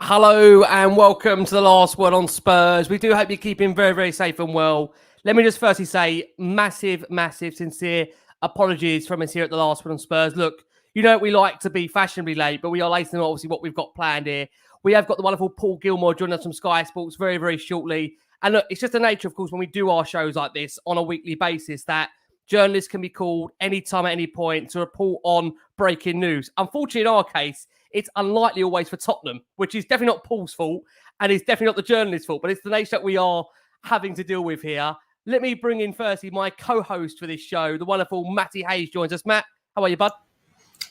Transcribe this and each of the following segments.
Hello and welcome to the Last Word on Spurs. We do hope you're keeping very, very safe and well. Let me just firstly say massive, sincere apologies from us here at the Last Word on Spurs. Look, you know we like to be fashionably late, but we are later than obviously what we've got planned here. We have got the wonderful Paul Gilmour joining us from Sky Sports very, very shortly. And look, it's just the nature, of course, when we do our shows like this on a weekly basis that journalists can be called anytime at any point to report on breaking news. Unfortunately, in our case, it's unlikely always for Tottenham, which is definitely not Paul's fault and it's definitely not the journalist's fault, but it's the nature that we are having to deal with here. Let me bring in firstly my co-host for this show, the wonderful Matty Hayes joins us. Matt, how are you, bud?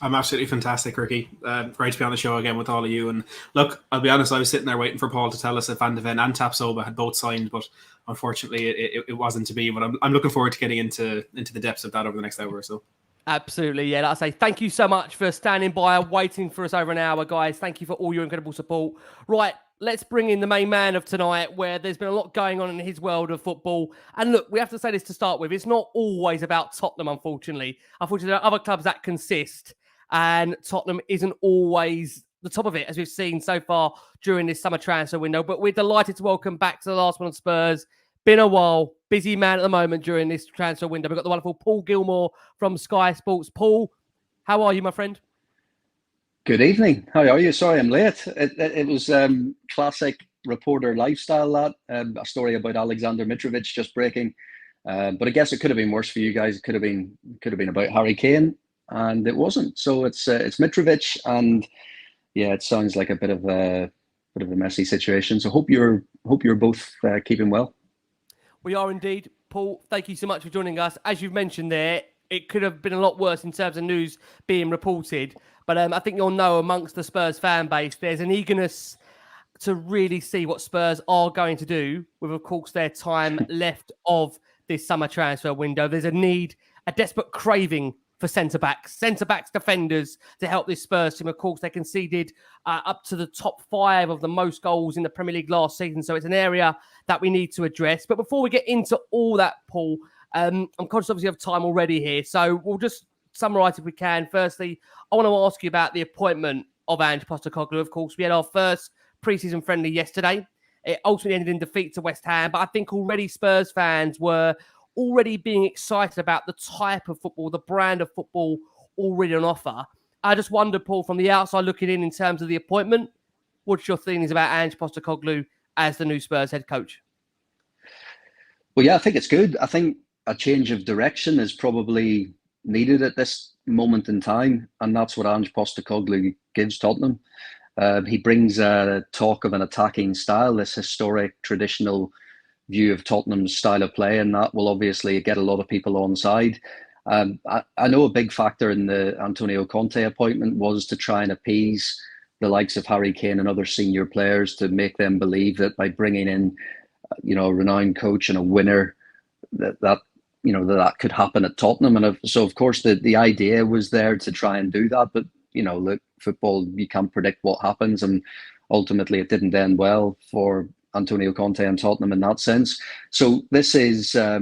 I'm absolutely fantastic, Ricky. Great to be on the show again with all of you. And look, I'll be honest, I was sitting there waiting for Paul to tell us if Van de Ven and Tapsoba had both signed, but unfortunately it wasn't to be. But I'm looking forward to getting into the depths of that over the next hour or so. Absolutely, yeah. Like I say, thank you so much for standing by and waiting for us over an hour, guys. Thank you for all your incredible support. Right, let's bring in the main man of tonight, where there's been a lot going on in his world of football. And look, we have to say this to start with. It's not always about Tottenham, unfortunately. Unfortunately, there are other clubs that consist, and Tottenham isn't always the top of it, as we've seen so far during this summer transfer window. But we're delighted to welcome back to the Last One on Spurs. Been a while, busy man at the moment during this transfer window. We've got the wonderful Paul Gilmour from Sky Sports. Paul, how are you, my friend? Good evening. How are you? Sorry I'm late. It was classic reporter lifestyle, that a story about Alexander Mitrovic just breaking. But I guess it could have been worse for you guys. It could have been about Harry Kane, and it wasn't. So it's Mitrovic, and yeah, it sounds like a bit of a messy situation. So hope you're both keeping well. We are indeed. Paul, thank you so much for joining us. As you've mentioned there, it could have been a lot worse in terms of news being reported. But I think you'll know amongst the Spurs fan base, there's an eagerness to really see what Spurs are going to do with, of course, their time left of this summer transfer window. There's a desperate craving for centre-backs, defenders to help this Spurs team. Of course, they conceded up to the top 5 of the most goals in the Premier League last season. So it's an area that we need to address. But before we get into all that, Paul, I'm conscious obviously of time already here. So we'll just summarise if we can. Firstly, I want to ask you about the appointment of Ange Postecoglou. Of course, we had our first pre-season friendly yesterday. It ultimately ended in defeat to West Ham. But I think already Spurs fans were already being excited about the type of football, the brand of football already on offer. I just wonder, Paul, from the outside looking in terms of the appointment, what's your feelings about Ange Postecoglou as the new Spurs head coach? Well, yeah, I think it's good. I think a change of direction is probably needed at this moment in time, and that's what Ange Postecoglou gives Tottenham. He brings a talk of an attacking style, this historic, traditional view of Tottenham's style of play, and that will obviously get a lot of people on side. I know a big factor in the Antonio Conte appointment was to try and appease the likes of Harry Kane and other senior players, to make them believe that by bringing in, a renowned coach and a winner, that could happen at Tottenham. And so, of course, the idea was there to try and do that. But look, football, you can't predict what happens, and ultimately it didn't end well for Antonio Conte and Tottenham in that sense. So this is a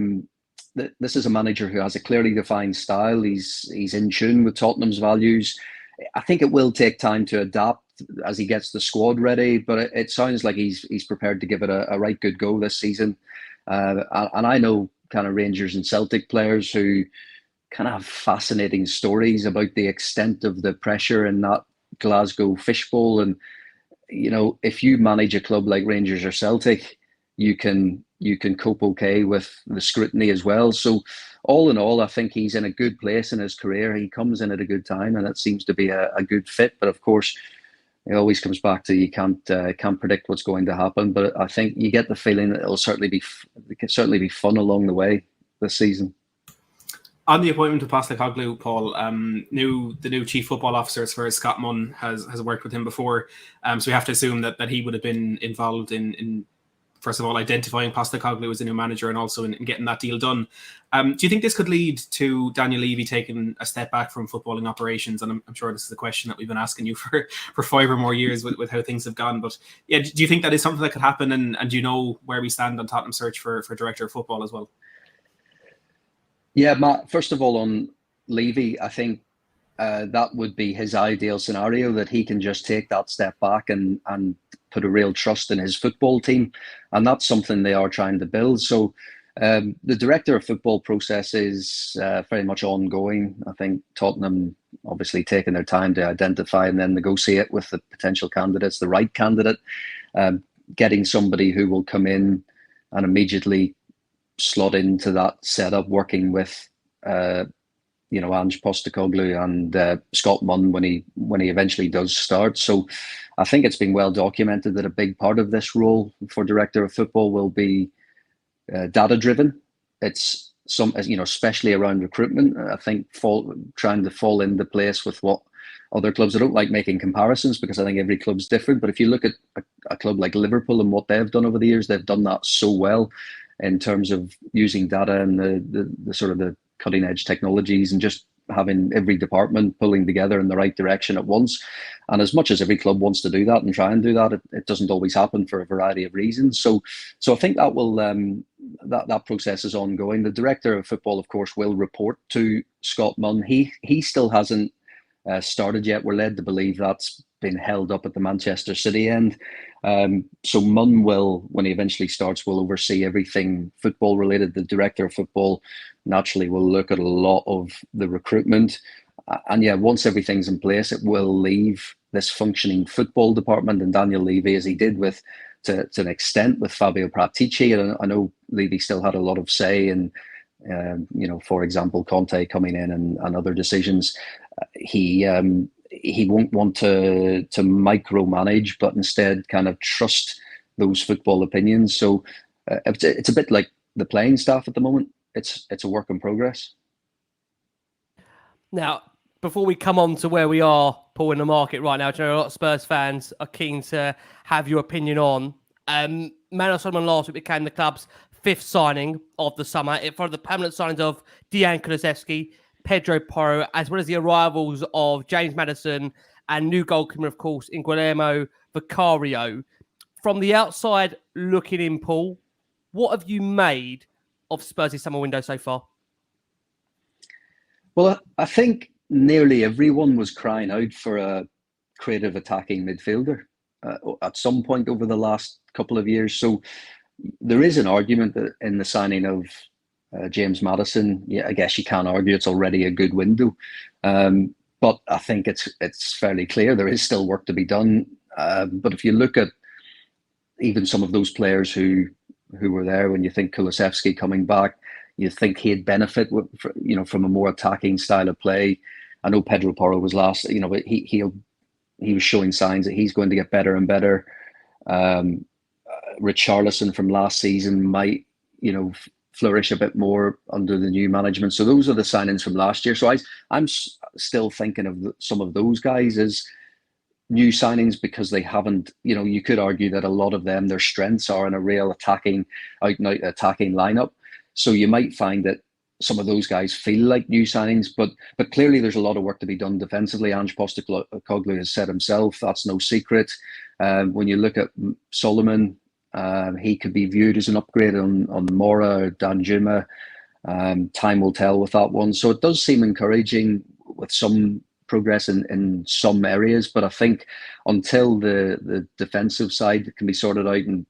manager who has a clearly defined style. He's in tune with Tottenham's values. I think it will take time to adapt as he gets the squad ready, but it sounds like he's prepared to give it a right good go this season. And I know kind of Rangers and Celtic players who kind of have fascinating stories about the extent of the pressure in that Glasgow fishbowl. And if you manage a club like Rangers or Celtic, you can cope okay with the scrutiny as well. So all in all, I think he's in a good place in his career. He comes in at a good time, and it seems to be a good fit. But of course, it always comes back to you can't predict what's going to happen. But I think you get the feeling that it can certainly be fun along the way this season. On the appointment of Postecoglou, Paul, the new chief football officer as far as Scott Munn has worked with him before. So we have to assume that he would have been involved in first of all, identifying Postecoglou as a new manager and also in getting that deal done. Do you think this could lead to Daniel Levy taking a step back from footballing operations? And I'm sure this is a question that we've been asking you for 5 or more years with how things have gone. But yeah, do you think that is something that could happen? And do you know where we stand on Tottenham's search for director of football as well? Yeah, Matt, first of all, on Levy, I think that would be his ideal scenario, that he can just take that step back and put a real trust in his football team. And that's something they are trying to build. So the director of football process is very much ongoing. I think Tottenham obviously taking their time to identify and then negotiate with the potential candidates, the right candidate, getting somebody who will come in and immediately slot into that setup, working with Ange Postecoglou and Scott Munn when he eventually does start. So I think it's been well documented that a big part of this role for director of football will be data driven. It's especially around recruitment. I think trying to fall into place with what other clubs. I don't like making comparisons because I think every club's different. But if you look at a club like Liverpool and what they've done over the years, they've done that so well in terms of using data and the sort of the cutting edge technologies and just having every department pulling together in the right direction at once. And as much as every club wants to do that and try and do that, it doesn't always happen for a variety of reasons. So I think that will that process is ongoing. The director of football, of course, will report to Scott Munn. He still hasn't started yet. We're led to believe that's been held up at the Manchester City end. So Munn will, when he eventually starts, will oversee everything football related. The director of football naturally will look at a lot of the recruitment. And yeah, once everything's in place, it will leave this functioning football department and Daniel Levy, as he did to an extent with Fabio Paratici. And I know Levy still had a lot of say in, for example, Conte coming in and other decisions. He won't want to micromanage, but instead kind of trust those football opinions. So it's a bit like the playing staff at the moment. It's a work in progress. Now, before we come on to where we are, Paul, in the market right now, I know a lot of Spurs fans are keen to have your opinion on. Manor Solomon last week became the club's 5th signing of the summer. It followed the permanent signings of Dejan Kulusevski, Pedro Porro, as well as the arrivals of James Maddison and new goalkeeper, of course, in Guillermo Vicario. From the outside looking in, Paul, what have you made of Spurs' summer window so far? Well, I think nearly everyone was crying out for a creative attacking midfielder at some point over the last couple of years. So there is an argument that in the signing of James Maddison, yeah, I guess you can't argue it's already a good window. But I think it's fairly clear there is still work to be done. But if you look at even some of those players who were there, when you think Kulusevski coming back, you think he'd benefit from a more attacking style of play. I know Pedro Porro was last, but he was showing signs that he's going to get better and better. Richarlison from last season might, flourish a bit more under the new management. So those are the signings from last year. So I'm still thinking of some of those guys as new signings because they haven't, you could argue that a lot of them, their strengths are in a real attacking, out and out attacking lineup. So you might find that some of those guys feel like new signings, but clearly there's a lot of work to be done defensively. Ange Postecoglou has said himself, that's no secret. When you look at Solomon, he could be viewed as an upgrade on Mora or Danjuma. Time will tell with that one. So it does seem encouraging with some progress in some areas, but I think until the defensive side can be sorted out and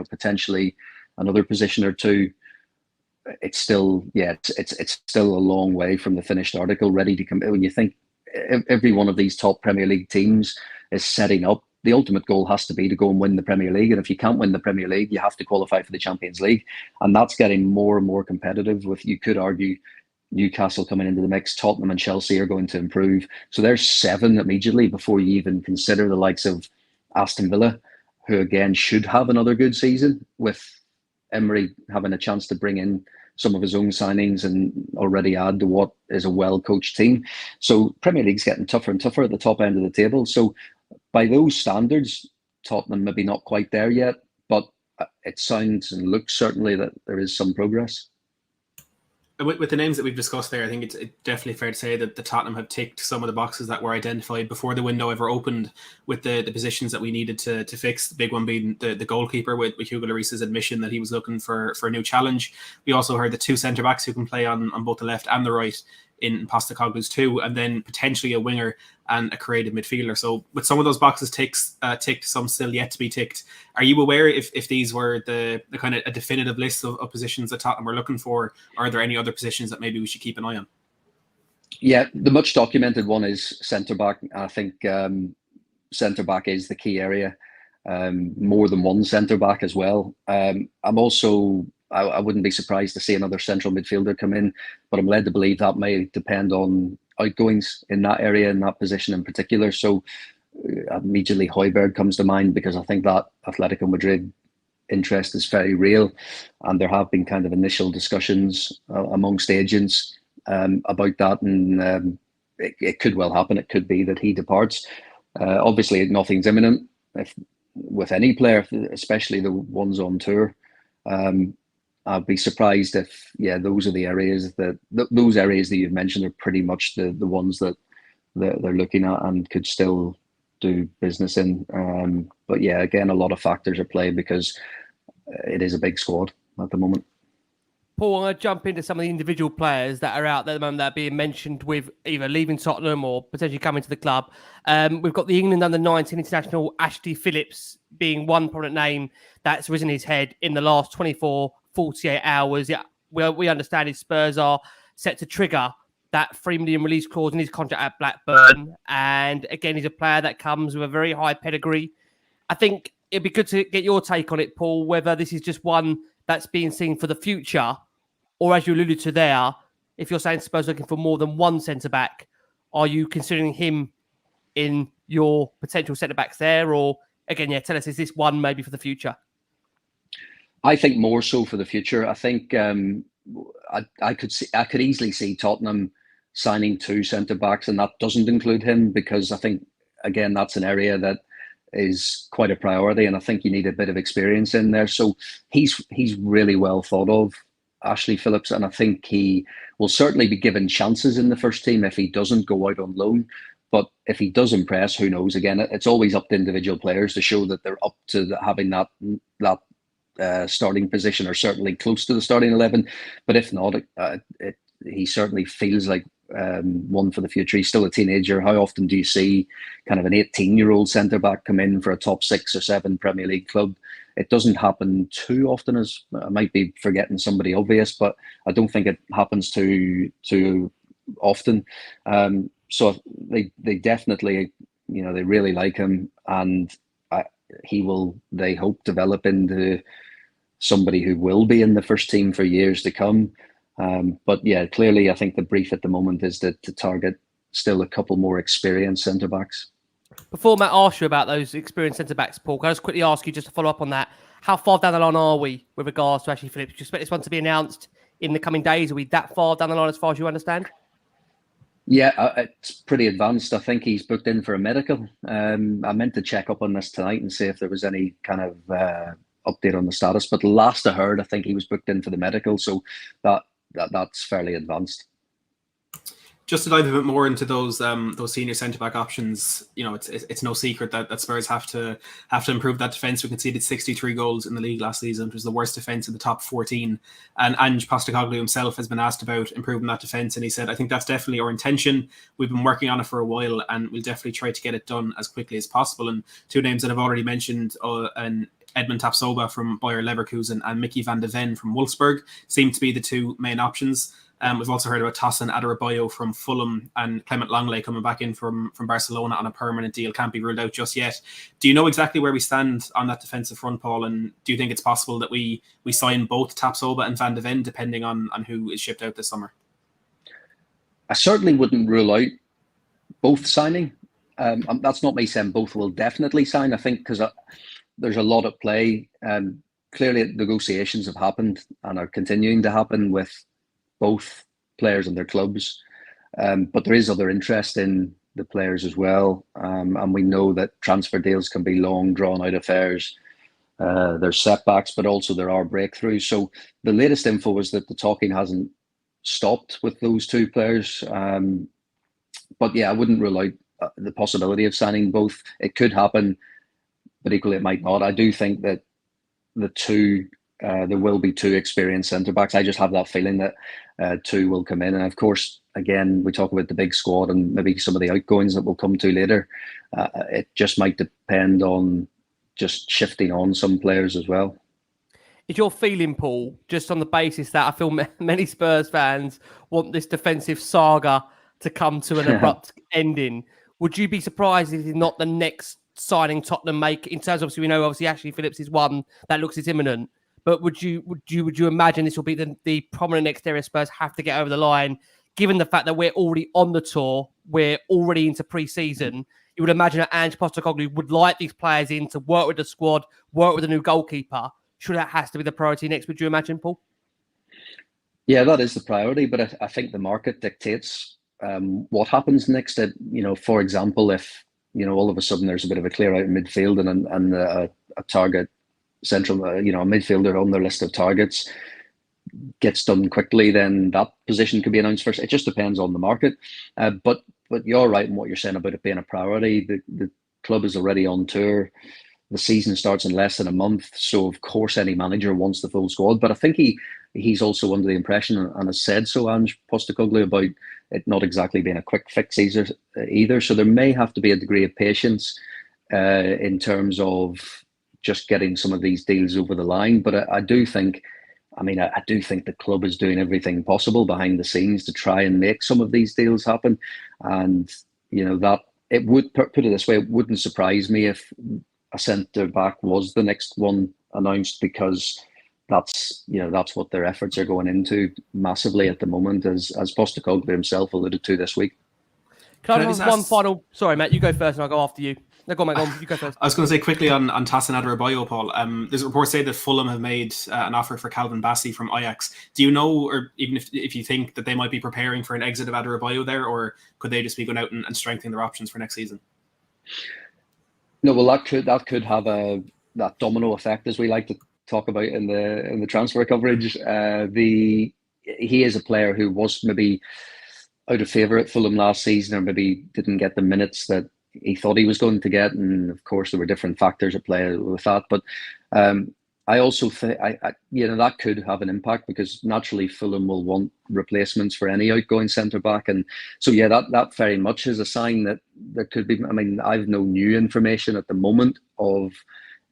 potentially another position or two, it's still it's still a long way from the finished article ready to come. When you think every one of these top Premier League teams is setting up, the ultimate goal has to be to go and win the Premier League. And if you can't win the Premier League, you have to qualify for the Champions League. And that's getting more and more competitive with, you could argue, Newcastle coming into the mix. Tottenham and Chelsea are going to improve. So there's 7 immediately before you even consider the likes of Aston Villa, who again should have another good season, with Emery having a chance to bring in some of his own signings and already add to what is a well-coached team. So Premier League's getting tougher and tougher at the top end of the table. So by those standards, Tottenham maybe not quite there yet, but it sounds and looks certainly that there is some progress. With the names that we've discussed there, I think it's definitely fair to say that the Tottenham have ticked some of the boxes that were identified before the window ever opened, with the positions that we needed to fix. The big one being the goalkeeper, with Hugo Lloris's admission that he was looking for a new challenge. We also heard the 2 centre-backs who can play on both the left and the right in Postecoglou's two, and then potentially a winger and a creative midfielder. So with some of those boxes ticked, some still yet to be ticked, are you aware if these were the kind of a definitive list of positions that Tottenham were looking for, or are there any other positions that maybe we should keep an eye on? Yeah, the much documented one is centre-back. I think centre-back is the key area. More than one centre-back as well. I wouldn't be surprised to see another central midfielder come in, but I'm led to believe that may depend on outgoings in that area, in that position in particular. So immediately Hojbjerg comes to mind, because I think that Atletico Madrid interest is very real, and there have been kind of initial discussions amongst agents about that, and it could well happen. It could be that he departs. Obviously, nothing's imminent with any player, especially the ones on tour. I'd be surprised if, those are the areas those areas that you've mentioned are pretty much the ones that they're looking at and could still do business in. But yeah, again, a lot of factors at play, because it is a big squad at the moment. Paul, I'm going to jump into some of the individual players that are out there at the moment that are being mentioned with either leaving Tottenham or potentially coming to the club. We've got the England under-19 international Ashley Phillips being one prominent name that's risen his head in the last 24, 48 hours. Yeah, we understand his Spurs are set to trigger that $3 million release clause in his contract at Blackburn. And again, he's a player that comes with a very high pedigree. I think it'd be good to get your take on it, Paul, whether this is just one that's being seen for the future, or as you alluded to there, if you're saying Spurs looking for more than one centre-back, are you considering him in your potential centre-backs there? Or, again, tell us, is this one maybe for the future? I think more so for the future. I think I could easily see Tottenham signing two centre-backs, and that doesn't include him, because I think, again, that's an area that is quite a priority, and I think you need a bit of experience in there. So he's really well thought of, Ashley Phillips, and I think he will certainly be given chances in the first team if he doesn't go out on loan. But if he does impress, who knows? Again, it's always up to individual players to show that they're up to having that starting position, or certainly close to the starting 11. But if not, he certainly feels like one for the future. He's still a teenager. How often do you see kind of an 18-year-old centre-back come in for a top 6 or 7 Premier League club? It doesn't happen too often. As I might be forgetting somebody obvious, but I don't think it happens too often. So they definitely, they really like him, and he will, they hope, develop into somebody who will be in the first team for years to come. But yeah, clearly I think the brief at the moment is to target still a couple more experienced centre-backs. Before Matt asks you about those experienced centre-backs, Paul, can I just quickly ask you, just to follow up on that, how far down the line are we with regards to Ashley Phillips? Do you expect this one to be announced in the coming days? Are we that far down the line as far as you understand? Yeah, it's pretty advanced. I think he's booked in for a medical. I meant to check up on this tonight and see if there was any kind of update on the status. But the last I heard, I think he was booked in for the medical. So that's fairly advanced. Just to dive a bit more into those senior centre back options, it's no secret that Spurs have to improve that defence. We conceded 63 goals in the league last season, which was the worst defence in the top 14. And Ange Postecoglou himself has been asked about improving that defence, and he said, "I think that's definitely our intention. We've been working on it for a while, and we'll definitely try to get it done as quickly as possible." And two names that I've already mentioned, and Edmund Tapsoba from Bayer Leverkusen and Mickey van de Ven from Wolfsburg, seem to be the two main options. We've also heard about Tosin Adarabioyo from Fulham and Clement Longley coming back in from Barcelona on a permanent deal. Can't be ruled out just yet. Do you know exactly where we stand on that defensive front, Paul? And do you think it's possible that we sign both Tapsoba and Van de Ven, depending on who is shipped out this summer? I certainly wouldn't rule out both signing. That's not me saying both will definitely sign. I think because there's a lot at play. Clearly, negotiations have happened and are continuing to happen with both players and their clubs, but there is other interest in the players as well, and we know that transfer deals can be long, drawn-out affairs. There's setbacks, but also there are breakthroughs. So the latest info is that the talking hasn't stopped with those two players, but yeah, I wouldn't rule out the possibility of signing both. It could happen, but equally it might not. I do think that the two there will be two experienced centre backs. I just have that feeling that two will come in, and of course, again, we talk about the big squad and maybe some of the outgoings that we'll come to later. It just might depend on just shifting on some players as well. Is your feeling, Paul, just on the basis that I feel many Spurs fans want this defensive saga to come to an abrupt ending? Would you be surprised if it's not the next signing Tottenham make? In terms, obviously, we know Ashley Phillips is one that looks imminent. But would you imagine this will be the prominent exterior Spurs have to get over the line, given the fact that we're already on the tour, we're already into pre-season? You would imagine that Ange Postecoglou would like these players in to work with the squad, work with a new goalkeeper. Sure, that has to be the priority next, would you imagine, Paul? Yeah, that is the priority, but I think the market dictates what happens next. That, for example, if all of a sudden there's a bit of a clear out in midfield and a target central, a midfielder on their list of targets gets done quickly, then that position could be announced first. It just depends on the market. But you're right in what you're saying about it being a priority. The club is already on tour. The season starts in less than a month, so of course any manager wants the full squad. But I think he's also under the impression, and has said so, Ange Postecoglou, about it not exactly being a quick fix either. So there may have to be a degree of patience in terms of just getting some of these deals over the line. But I do think the club is doing everything possible behind the scenes to try and make some of these deals happen. And that it would, put it this way, it wouldn't surprise me if a centre back was the next one announced, because that's what their efforts are going into massively at the moment, as Postecoglou himself alluded to this week. Can I just one final? Sorry, Matt, you go first, and I'll go after you. No, go on, Matt, you go first. I was going to say quickly on Tassin Adebayo, Paul. There's reports say that Fulham have made an offer for Calvin Bassey from Ajax. Do you know, or even if you think that they might be preparing for an exit of Adebayo there, or could they just be going out and strengthening their options for next season? No, well, that could have that domino effect, as we like to talk about in the transfer coverage. He is a player who was maybe out of favour at Fulham last season, or maybe didn't get the minutes that he thought he was going to get, and of course there were different factors at play with that. But I also think that could have an impact, because naturally Fulham will want replacements for any outgoing centre back, and so that very much is a sign that there could be. I mean, I've no new information at the moment of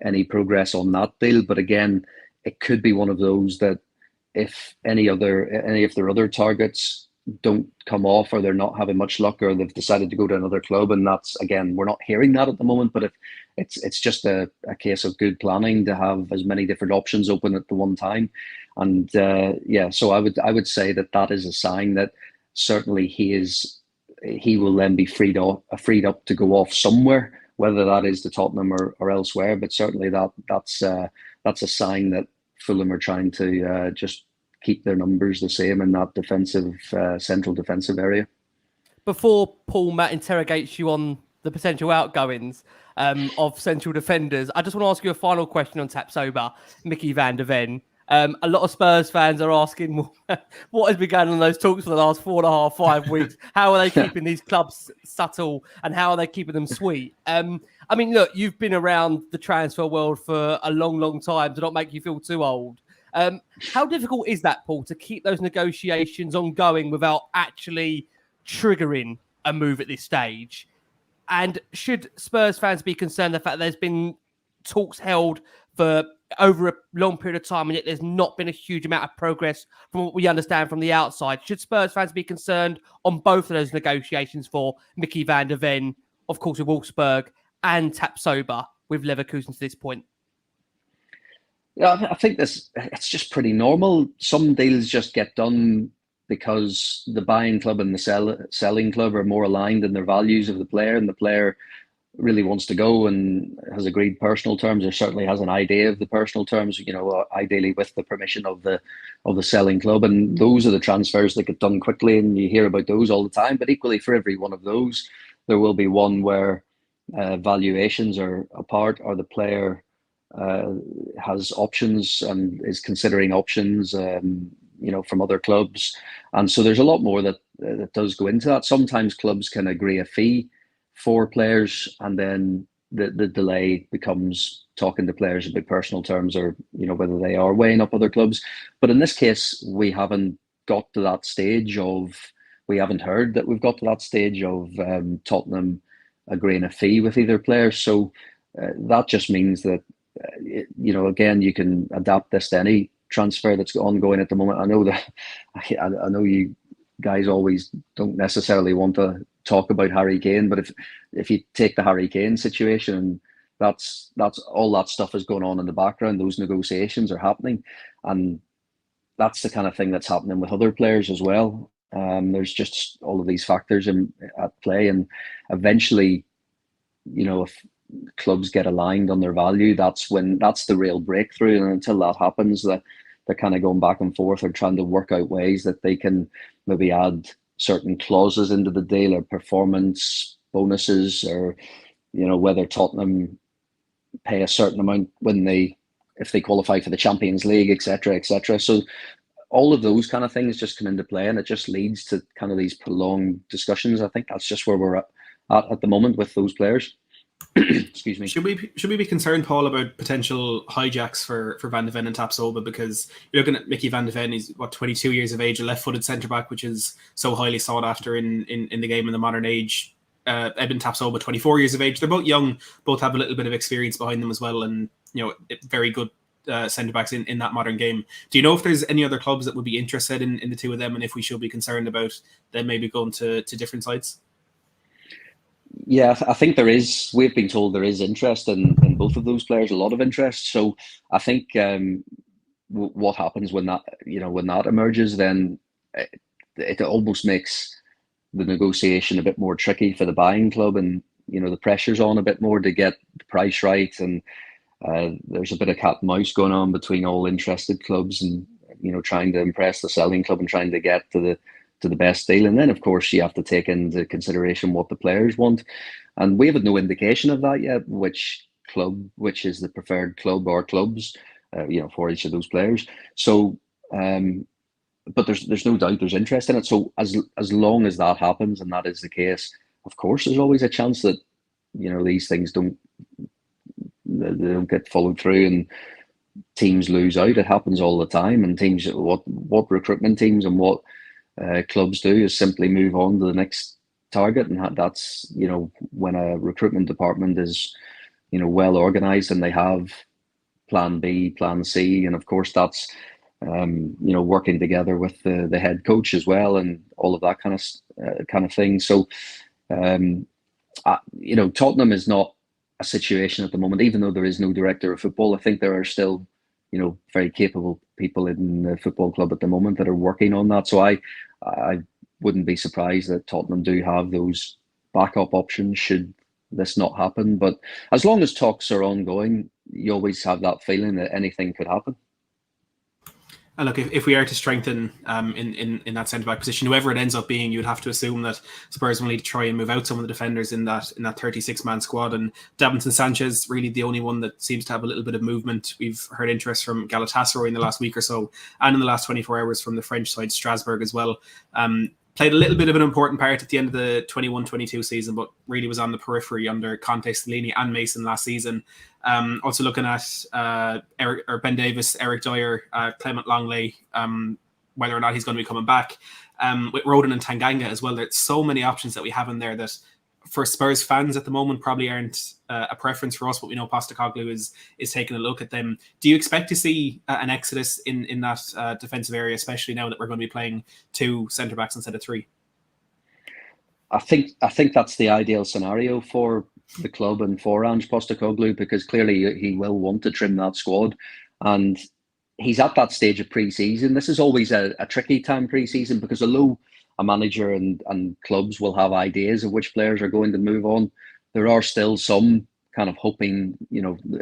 any progress on that deal, but again, it could be one of those that if any of their other targets don't come off, or they're not having much luck, or they've decided to go to another club, and that's, again, we're not hearing that at the moment, but if it's just a case of good planning to have as many different options open at the one time. And so I would say that is a sign that certainly he will then be freed up to go off somewhere, whether that is to Tottenham or elsewhere. But certainly that's a sign that Fulham are trying to just keep their numbers the same in that defensive, central defensive area. Before Paul, Matt interrogates you on the potential outgoings of central defenders, I just want to ask you a final question on Tapsoba, Mickey van der Ven. A lot of Spurs fans are asking what has been going on in those talks for the last 4.5, 5 weeks. How are they keeping these clubs subtle, and how are they keeping them sweet? I mean, look, you've been around the transfer world for a long, long time, to not make you feel too old. How difficult is that, Paul, to keep those negotiations ongoing without actually triggering a move at this stage? And should Spurs fans be concerned the fact there's been talks held for over a long period of time, and yet there's not been a huge amount of progress from what we understand from the outside? Should Spurs fans be concerned on both of those negotiations for Mickey van der Ven, of course, with Wolfsburg, and Tapsoba with Leverkusen to this point? Yeah, I think it's just pretty normal. Some deals just get done because the buying club and the selling club are more aligned in their values of the player, and the player really wants to go and has agreed personal terms, or certainly has an idea of the personal terms, ideally with the permission of the selling club. And those are the transfers that get done quickly, and you hear about those all the time. But equally, for every one of those, there will be one where valuations are apart, or the player has options and is considering options from other clubs. And so there's a lot more that does go into that. Sometimes clubs can agree a fee for players, and then the delay becomes talking to players about personal terms, or whether they are weighing up other clubs. But in this case, we haven't got to that stage of. We haven't heard that we've got to that stage of Tottenham agreeing a fee with either player. So that just means that again, you can adapt this to any transfer that's ongoing at the moment. I know that I know you guys always don't necessarily want to talk about Harry Kane, but if you take the Harry Kane situation, that's all that stuff is going on in the background. Those negotiations are happening, and that's the kind of thing that's happening with other players as well. There's just all of these factors at play, and eventually, if clubs get aligned on their value, that's the real breakthrough. And until that happens, they're kind of going back and forth or trying to work out ways that they can maybe add certain clauses into the deal, or performance bonuses, or whether Tottenham pay a certain amount if they qualify for the Champions League, etc., etc. So all of those kind of things just come into play, and it just leads to kind of these prolonged discussions. I think that's just where we're at the moment with those players. Excuse me. Should we be concerned, Paul, about potential hijacks for Van de Ven and Tapsoba? Because you're looking at Mickey Van de Ven. He's 22 years of age, a left-footed centre back, which is so highly sought after in the game in the modern age. Eben Tapsoba, 24 years of age. They're both young, both have a little bit of experience behind them as well, and very good centre backs in that modern game. Do you know if there's any other clubs that would be interested in the two of them, and if we should be concerned about them maybe going to different sides? Yeah, I think there is. We've been told there is interest in both of those players, a lot of interest. So I think what happens when that emerges, then it almost makes the negotiation a bit more tricky for the buying club, and the pressure's on a bit more to get the price right, and there's a bit of cat and mouse going on between all interested clubs, and trying to impress the selling club and trying to get to the best deal. And then of course you have to take into consideration what the players want, and we have no indication of that yet, which is the preferred club or clubs for each of those players. So but there's no doubt there's interest in it. So as long as that happens, and that is the case, of course there's always a chance that these things don't get followed through and teams lose out. It happens all the time, and teams, what recruitment teams and what clubs do is simply move on to the next target, and that's when a recruitment department is well organized and they have plan B, plan C, and of course that's working together with the head coach as well, and all of that kind of thing. So Tottenham is not a situation at the moment, even though there is no director of football. I think there are still very capable people in the football club at the moment that are working on that. So I wouldn't be surprised that Tottenham do have those backup options should this not happen. But as long as talks are ongoing, you always have that feeling that anything could happen. And look, if we are to strengthen in that centre-back position, whoever it ends up being, you'd have to assume that Spurs will need to try and move out some of the defenders in that 36-man squad. And Davinson Sanchez, really the only one that seems to have a little bit of movement. We've heard interest from Galatasaray in the last week or so, and in the last 24 hours from the French side, Strasbourg as well. Played a little bit of an important part at the end of the 21-22 season, but really was on the periphery under Conte, Stellini and Mason last season. Also looking at Ben Davis, Eric Dyer, Clement Longley, whether or not he's going to be coming back, with Rodon and Tanganga as well. There's so many options that we have in there that for Spurs fans at the moment probably aren't a preference for us, but we know Postecoglou is taking a look at them. Do you expect to see an exodus in that defensive area, especially now that we're going to be playing two centre-backs instead of three? I think that's the ideal scenario for the club and for Ange Postecoglou, because clearly he will want to trim that squad, and he's at that stage of pre-season. This is always a tricky time pre-season, because although a manager and clubs will have ideas of which players are going to move on, there are still some kind of hoping,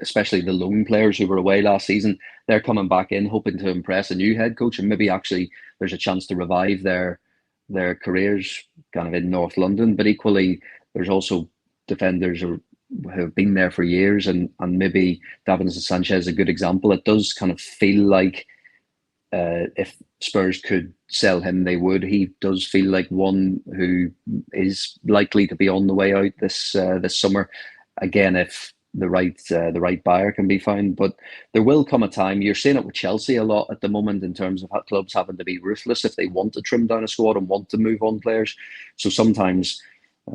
especially the loan players who were away last season, they're coming back in hoping to impress a new head coach, and maybe actually there's a chance to revive their careers kind of in North London. But equally, there's also defenders who have been there for years, and maybe Davinson Sanchez is a good example. It does kind of feel like if Spurs could sell him, they would. He does feel like one who is likely to be on the way out this summer. again, if the right buyer can be found. But there will come a time. You're seeing it with Chelsea a lot at the moment in terms of clubs having to be ruthless if they want to trim down a squad and want to move on players. So sometimes,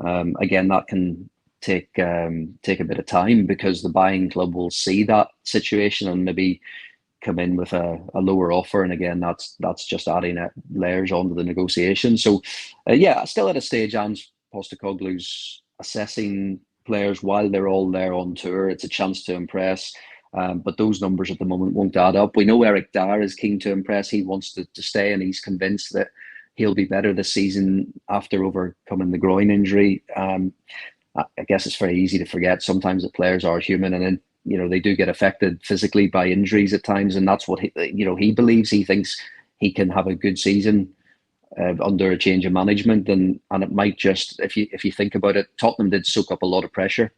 again, that can take a bit of time, because the buying club will see that situation and maybe come in with a lower offer, and again, that's just adding layers onto the negotiation. So still at a stage, Ange Postecoglou's assessing players while they're all there on tour. It's a chance to impress, but those numbers at the moment won't add up. We know Eric Dyer is keen to impress. He wants to stay, and he's convinced that he'll be better this season after overcoming the groin injury. I guess it's very easy to forget sometimes that players are human, and then they do get affected physically by injuries at times, and that's what he believes. He thinks he can have a good season under a change of management, and it might just, if you think about it, Tottenham did soak up a lot of pressure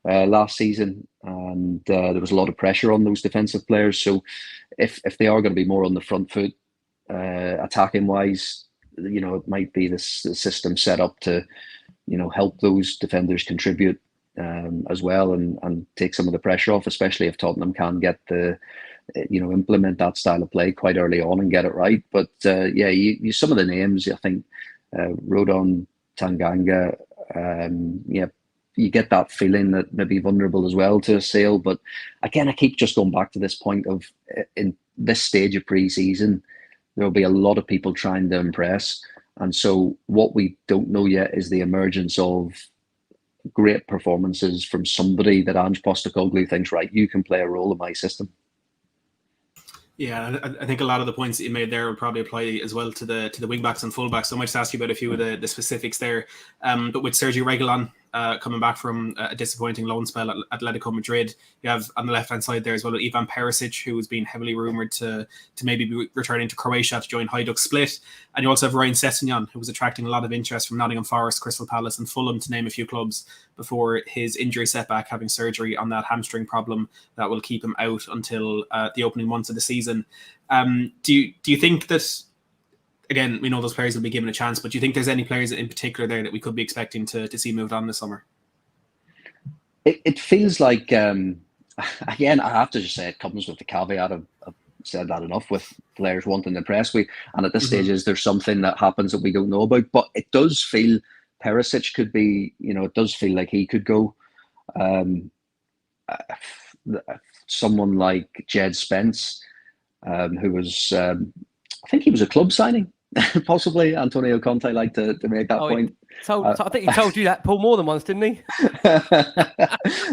last season, and there was a lot of pressure on those defensive players. So if they are going to be more on the front foot, attacking wise, it might be this system set up to help those defenders contribute as well, and take some of the pressure off, especially if Tottenham can get implement that style of play quite early on and get it right. But you some of the names, I think Rodon, Tanganga, you get that feeling that maybe vulnerable as well to a sale. But again, I keep just going back to this point of, in this stage of pre-season, there'll be a lot of people trying to impress, and so what we don't know yet is the emergence of great performances from somebody that Ange Postecoglou thinks, right, you can play a role in my system. Yeah, I think a lot of the points that you made there would probably apply as well to the wing backs and fullbacks. So I might just ask you about a few of the specifics there. But with Sergio Reguilon coming back from a disappointing loan spell at Atletico Madrid, you have on the left-hand side there as well Ivan Perisic, who has been heavily rumoured to maybe be returning to Croatia to join Hajduk Split. And you also have Ryan Sessegnon, who was attracting a lot of interest from Nottingham Forest, Crystal Palace and Fulham, to name a few clubs, before his injury setback, having surgery on that hamstring problem that will keep him out until the opening months of the season. Do you think that, again, we know those players will be given a chance, but do you think there's any players in particular there that we could be expecting to see moved on this summer? It feels like, again, I have to just say it comes with the caveat of, I've said that enough, with players wanting to impress. And at this stage, is there something that happens that we don't know about? But it does feel Perisic could be, it does feel like he could go. Someone like Jed Spence, who was, I think he was a club signing. Possibly Antonio Conte liked to make that point. I think he told you that, Paul, more than once, didn't he?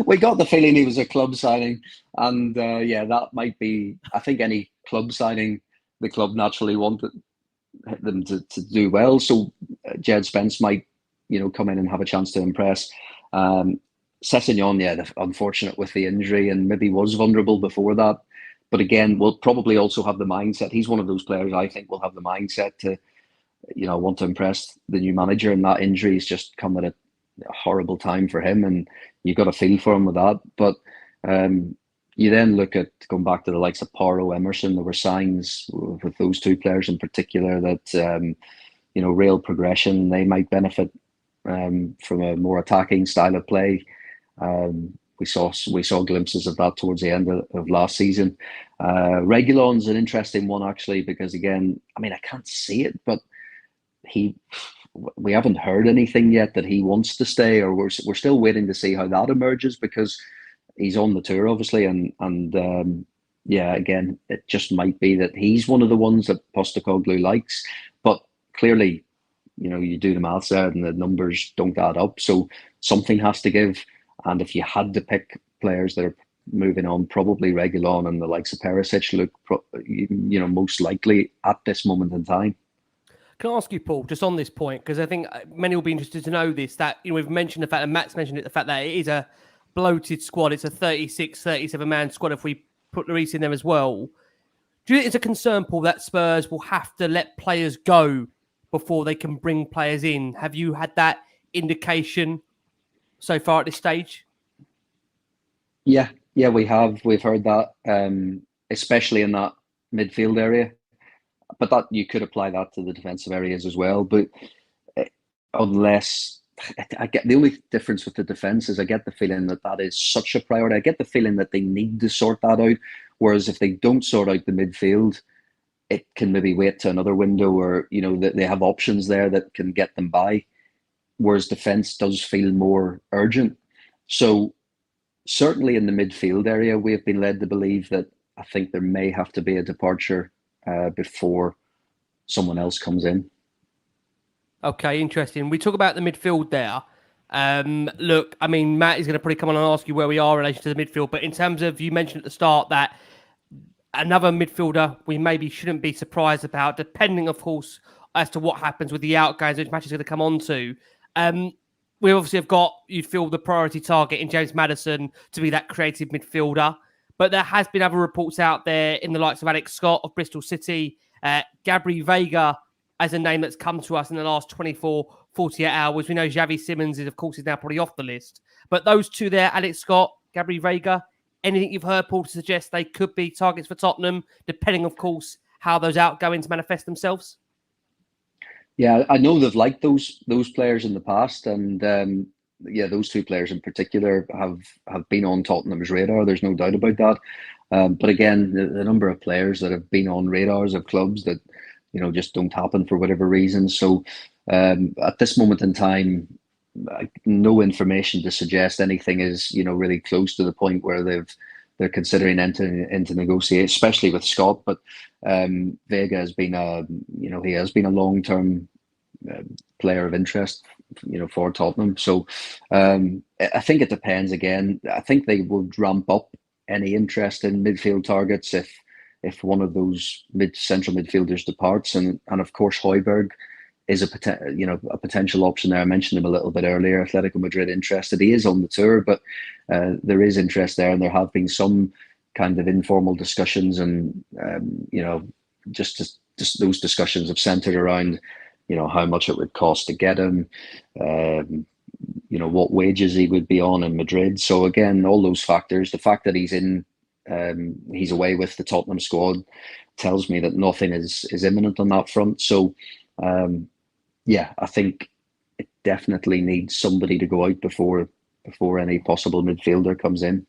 We got the feeling he was a club signing, and that might be. I think any club signing, the club naturally wanted them to do well. So Jed Spence might, come in and have a chance to impress. Sessegnon, unfortunate with the injury, and maybe was vulnerable before that. But again, we'll probably also have the mindset. He's one of those players I think will have the mindset to, want to impress the new manager. And that injury has just come at a horrible time for him. And you've got to feel for him with that. But you then look at, going back to the likes of Porro, Emerson, there were signs with those two players in particular that, real progression, they might benefit from a more attacking style of play. We saw glimpses of that towards the end of last season. Reguilon's an interesting one, actually, because again, I can't see it, but we haven't heard anything yet that he wants to stay, or we're still waiting to see how that emerges, because he's on the tour, obviously, and again, it just might be that he's one of the ones that Postecoglou likes, but clearly, you do the maths there and the numbers don't add up, so something has to give. And if you had to pick players that are moving on, probably Reguilon and the likes of Perisic look, most likely at this moment in time. Can I ask you, Paul, just on this point, because I think many will be interested to know this, that we've mentioned the fact, and Matt's mentioned it, the fact that it is a bloated squad. It's a 36, 37-man squad if we put Lloris in there as well. Do you think it's a concern, Paul, that Spurs will have to let players go before they can bring players in? Have you had that indication so far at this stage? Yeah, we have. We've heard that, especially in that midfield area. But that you could apply that to the defensive areas as well. But unless I get the only difference with the defence is I get the feeling that is such a priority. I get the feeling that they need to sort that out. Whereas if they don't sort out the midfield, it can maybe wait to another window, or that they have options there that can get them by. Whereas defence does feel more urgent. So certainly in the midfield area, we have been led to believe that I think there may have to be a departure before someone else comes in. Okay, interesting. We talk about the midfield there. Look, I mean, Matt is going to probably come on and ask you where we are in relation to the midfield. But in terms of, you mentioned at the start that another midfielder we maybe shouldn't be surprised about, depending, of course, as to what happens with the outgoings, which match is going to come on to. We obviously have got, you'd feel, the priority target in James Maddison to be that creative midfielder. But there has been other reports out there in the likes of Alex Scott of Bristol City, Gabri Veiga as a name that's come to us in the last 24, 48 hours. We know Xavi Simons is now probably off the list. But those two there, Alex Scott, Gabri Veiga, anything you've heard, Paul, to suggest they could be targets for Tottenham, depending, of course, how those outgoings manifest themselves? Yeah, I know they've liked those players in the past, and those two players in particular have been on Tottenham's radar. There's no doubt about that. But again, the number of players that have been on radars of clubs that just don't happen for whatever reason. So at this moment in time, no information to suggest anything is really close to the point where they're considering entering into negotiate, especially with Scott. But Vega has been he has been a long-term player of interest for Tottenham. So I think it depends. Again, I think they would ramp up any interest in midfield targets if one of those central midfielders departs, and of course Højbjerg is a potential option there. I mentioned him a little bit earlier. Atletico Madrid interested. He is on the tour, but there is interest there, and there have been some kind of informal discussions, and just those discussions have centered around how much it would cost to get him, what wages he would be on in Madrid. So again, all those factors, the fact that he's away with the Tottenham squad tells me that nothing is imminent on that front. So I think it definitely needs somebody to go out before any possible midfielder comes in.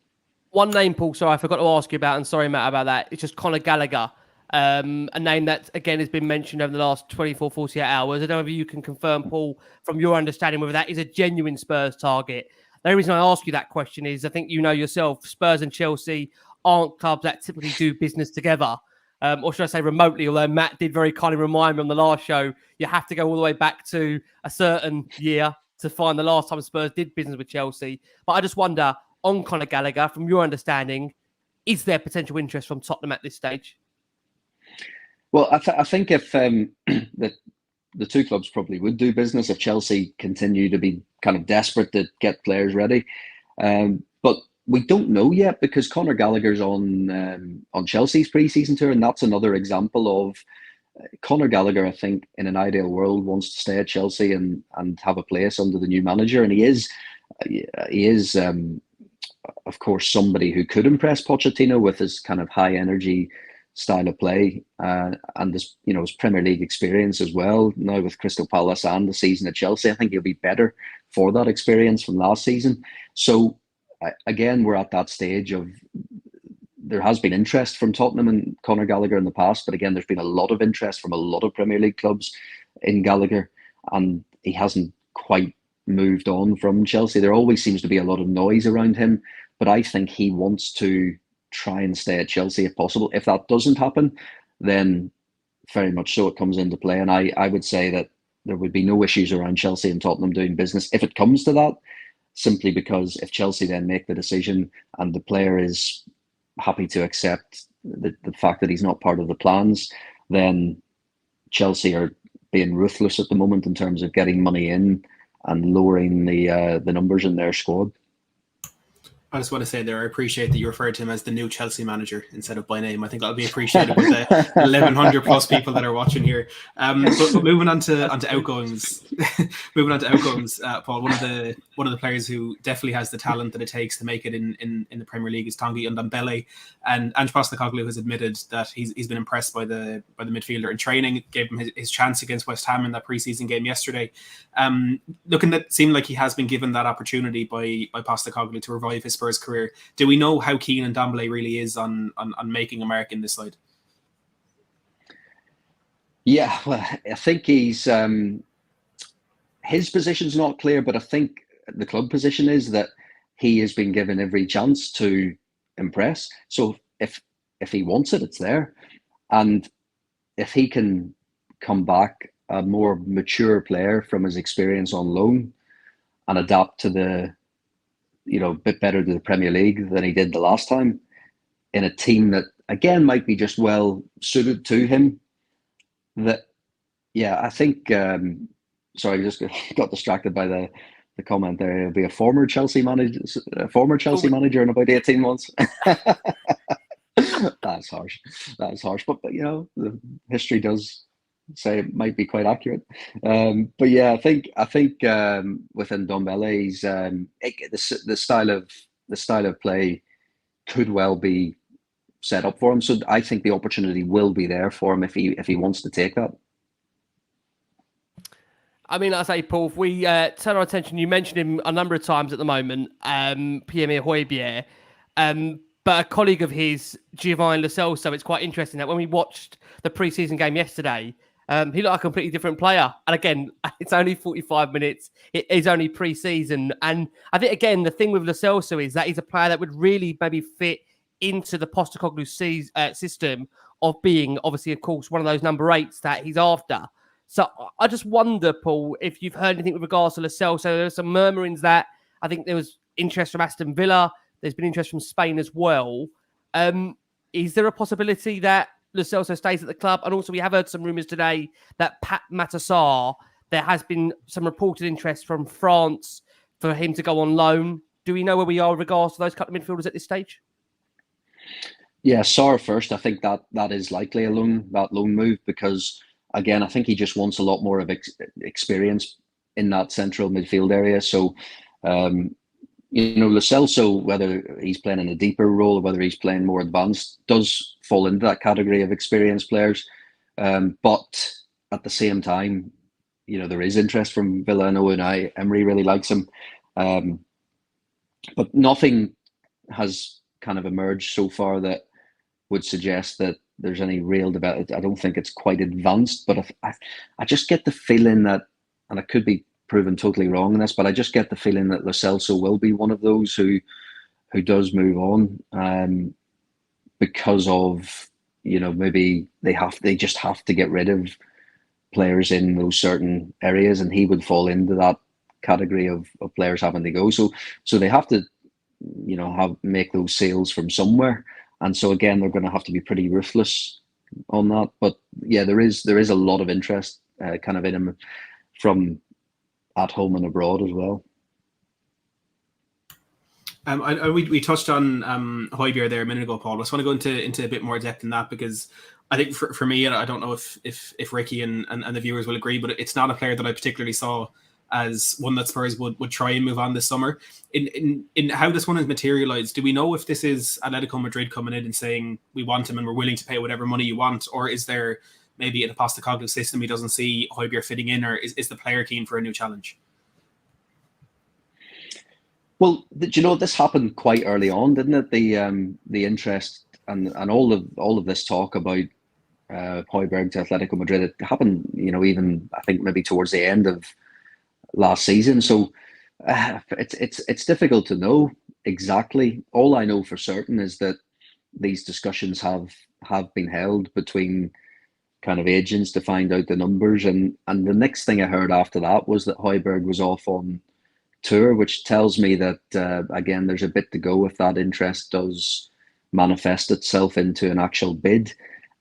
One name, Paul, sorry, I forgot to ask you about, and sorry, Matt, about that. It's just Conor Gallagher, a name that, again, has been mentioned over the last 24, 48 hours. I don't know if you can confirm, Paul, from your understanding, whether that is a genuine Spurs target. The only reason I ask you that question is I think you know yourself, Spurs and Chelsea aren't clubs that typically do business together. Or should I say remotely, although Matt did very kindly remind me on the last show, you have to go all the way back to a certain year to find the last time Spurs did business with Chelsea. But I just wonder, on Conor Gallagher, from your understanding, is there potential interest from Tottenham at this stage? Well, I think if the two clubs probably would do business if Chelsea continue to be kind of desperate to get players ready. But we don't know yet, because Conor Gallagher's on Chelsea's pre-season tour, and that's another example of Conor Gallagher. I think in an ideal world wants to stay at Chelsea and have a place under the new manager, and he is of course somebody who could impress Pochettino with his kind of high energy style of play and his his Premier League experience as well. Now with Crystal Palace and the season at Chelsea, I think he'll be better for that experience from last season. So again, we're at that stage of there has been interest from Tottenham and Conor Gallagher in the past, but again, there's been a lot of interest from a lot of Premier League clubs in Gallagher, and he hasn't quite moved on from Chelsea. There always seems to be a lot of noise around him, but I think he wants to try and stay at Chelsea if possible. If that doesn't happen, then very much so it comes into play. And I would say that there would be no issues around Chelsea and Tottenham doing business if it comes to that, simply because if Chelsea then make the decision and the player is happy to accept the fact that he's not part of the plans, then Chelsea are being ruthless at the moment in terms of getting money in and lowering the numbers in their squad. I just want to say there, I appreciate that you referred to him as the new Chelsea manager instead of by name. I think that'll be appreciated with the 1,100 plus people that are watching here. But moving on to outgoings, Paul. One of the players who definitely has the talent that it takes to make it in the Premier League is Tanguy Ndombele, and Ange Postecoglou has admitted that he's been impressed by the midfielder in training. Gave him his chance against West Ham in that preseason game yesterday. Looking that seemed like he has been given that opportunity by Postecoglou to revive his Spurs career. Do we know how keen Ndombele really is on making a mark in this side? Yeah, well, I think he's his position's not clear, but I think the club position is that he has been given every chance to impress. So if he wants it, it's there, and if he can come back a more mature player from his experience on loan and adapt to the bit better to the Premier League than he did the last time, in a team that again might be just well suited to him. I think. Sorry, I just got distracted by the comment there. He'll be a former Chelsea manager in about 18 months. That's harsh. But the history does say it might be quite accurate. But yeah, I think with Ndombele, he's the style of play could well be set up for him. So I think the opportunity will be there for him if he wants to take that. I mean, like I say, Paul, if we turn our attention, you mentioned him a number of times at the moment, Pierre Hojbjerg, but a colleague of his, Giovanni Lo Celso, it's quite interesting that when we watched the pre-season game yesterday, he looked like a completely different player. And again, it's only 45 minutes. It is only pre-season. And I think, again, the thing with Lo Celso is that he's a player that would really maybe fit into the Postecoglou system of being, obviously, of course, one of those number 8s that he's after. So I just wonder, Paul, if you've heard anything with regards to Lo Celso. There were some murmurings that I think there was interest from Aston Villa. There's been interest from Spain as well. Is there a possibility that Lo Celso stays at the club? And also, we have heard some rumours today that Pat Sarr, there has been some reported interest from France for him to go on loan. Do we know where we are with regards to those couple of midfielders at this stage? Yeah, Sarr first. I think that is likely a loan move because, again, I think he just wants a lot more of experience in that central midfield area. So, Lo Celso, whether he's playing in a deeper role or whether he's playing more advanced, does fall into that category of experienced players. But at the same time, there is interest from Villa. I know Unai Emery really likes him. But nothing has kind of emerged so far that would suggest that there's any real debate. I don't think it's quite advanced, but I just get the feeling that, and I could be proven totally wrong in this, but I just get the feeling that Lo Celso will be one of those who does move on, because of maybe they just have to get rid of players in those certain areas, and he would fall into that category of players having to go. So they have to make those sales from somewhere. And so again, they're going to have to be pretty ruthless on that. But yeah, there is a lot of interest kind of in him from at home and abroad as well. We touched on Hojbjerg there a minute ago, Paul. I just want to go into a bit more depth in that because I think for me, I don't know if Ricky and the viewers will agree, but it's not a player that I particularly saw as one that Spurs would try and move on this summer. In how this one has materialized, do we know if this is Atletico Madrid coming in and saying we want him and we're willing to pay whatever money you want, or is there maybe in a Postecoglou system he doesn't see Hojbjerg fitting in, or is the player keen for a new challenge? Well, this happened quite early on, didn't it? The interest and all of this talk about Hojbjerg to Atletico Madrid, it happened, even I think maybe towards the end of last season. So it's difficult to know exactly. All I know for certain is that these discussions have been held between kind of agents to find out the numbers, and the next thing I heard after that was that Hojbjerg was off on tour, which tells me that again there's a bit to go if that interest does manifest itself into an actual bid,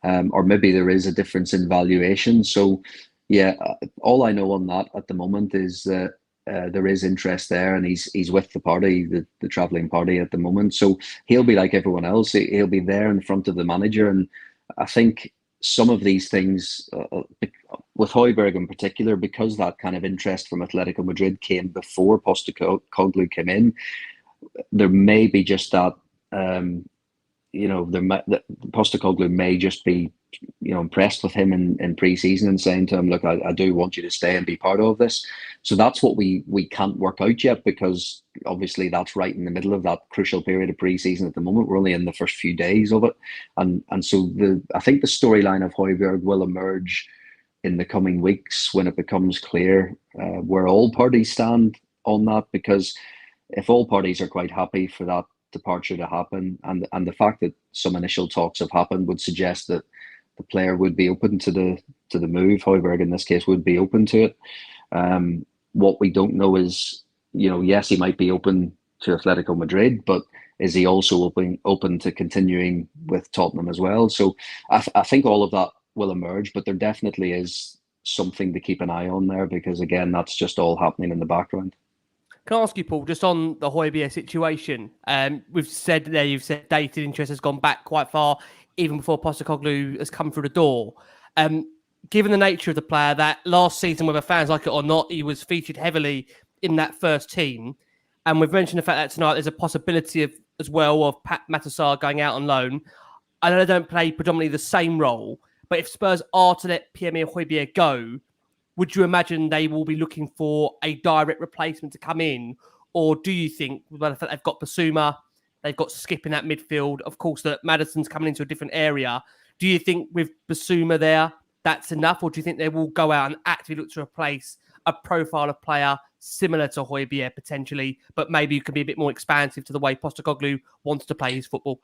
or maybe there is a difference in valuation. So yeah, all I know on that at the moment is that there is interest there, and he's with the party, the travelling party at the moment. So he'll be like everyone else. He'll be there in front of the manager, and I think some of these things, with Højbjerg in particular, because that kind of interest from Atletico Madrid came before Postecoglou came in, there may be just that. Postecoglou may just be, impressed with him in pre-season and saying to him, look, I do want you to stay and be part of this. So that's what we can't work out yet, because obviously that's right in the middle of that crucial period of pre-season at the moment. We're only in the first few days of it. And so I think the storyline of Højbjerg will emerge in the coming weeks when it becomes clear where all parties stand on that, because if all parties are quite happy for that departure to happen, and the fact that some initial talks have happened would suggest that the player would be open to the move. Højbjerg in this case would be open to it. What we don't know is, yes, he might be open to Atletico Madrid, but is he also open to continuing with Tottenham as well? So I think all of that will emerge, but there definitely is something to keep an eye on there, because again, that's just all happening in the background. Can I ask you, Paul, just on the Højbjerg situation? You've said dated interest has gone back quite far, even before Postecoglou has come through the door. Given the nature of the player, that last season, whether fans like it or not, he was featured heavily in that first team. And we've mentioned the fact that tonight there's a possibility of Sarr going out on loan. I know they don't play predominantly the same role, but if Spurs are to let Pierre-Emile Højbjerg go, would you imagine they will be looking for a direct replacement to come in? Or do you think, well, they've got Basuma, they've got Skip in that midfield, of course, that Maddison's coming into a different area. Do you think with Basuma there, that's enough? Or do you think they will go out and actively look to replace a profile of player similar to Højbjerg potentially, but maybe you can be a bit more expansive to the way Postecoglou wants to play his football?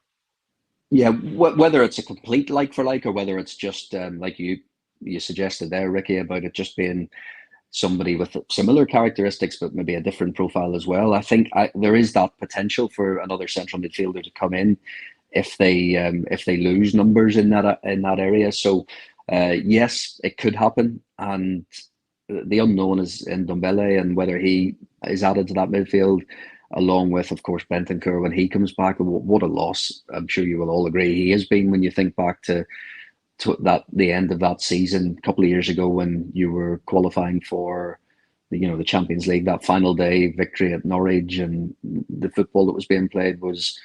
Yeah, whether it's a complete like for like, or whether it's just like you suggested there, Ricky, about it just being somebody with similar characteristics, but maybe a different profile as well. I think there is that potential for another central midfielder to come in if they lose numbers in that area. So yes, it could happen, and the unknown is Ndombele and whether he is added to that midfield, along with, of course, Bentancur when he comes back. What a loss! I'm sure you will all agree he has been when you think back to the end of that season a couple of years ago when you were qualifying for the Champions League. That final day victory at Norwich, and the football that was being played was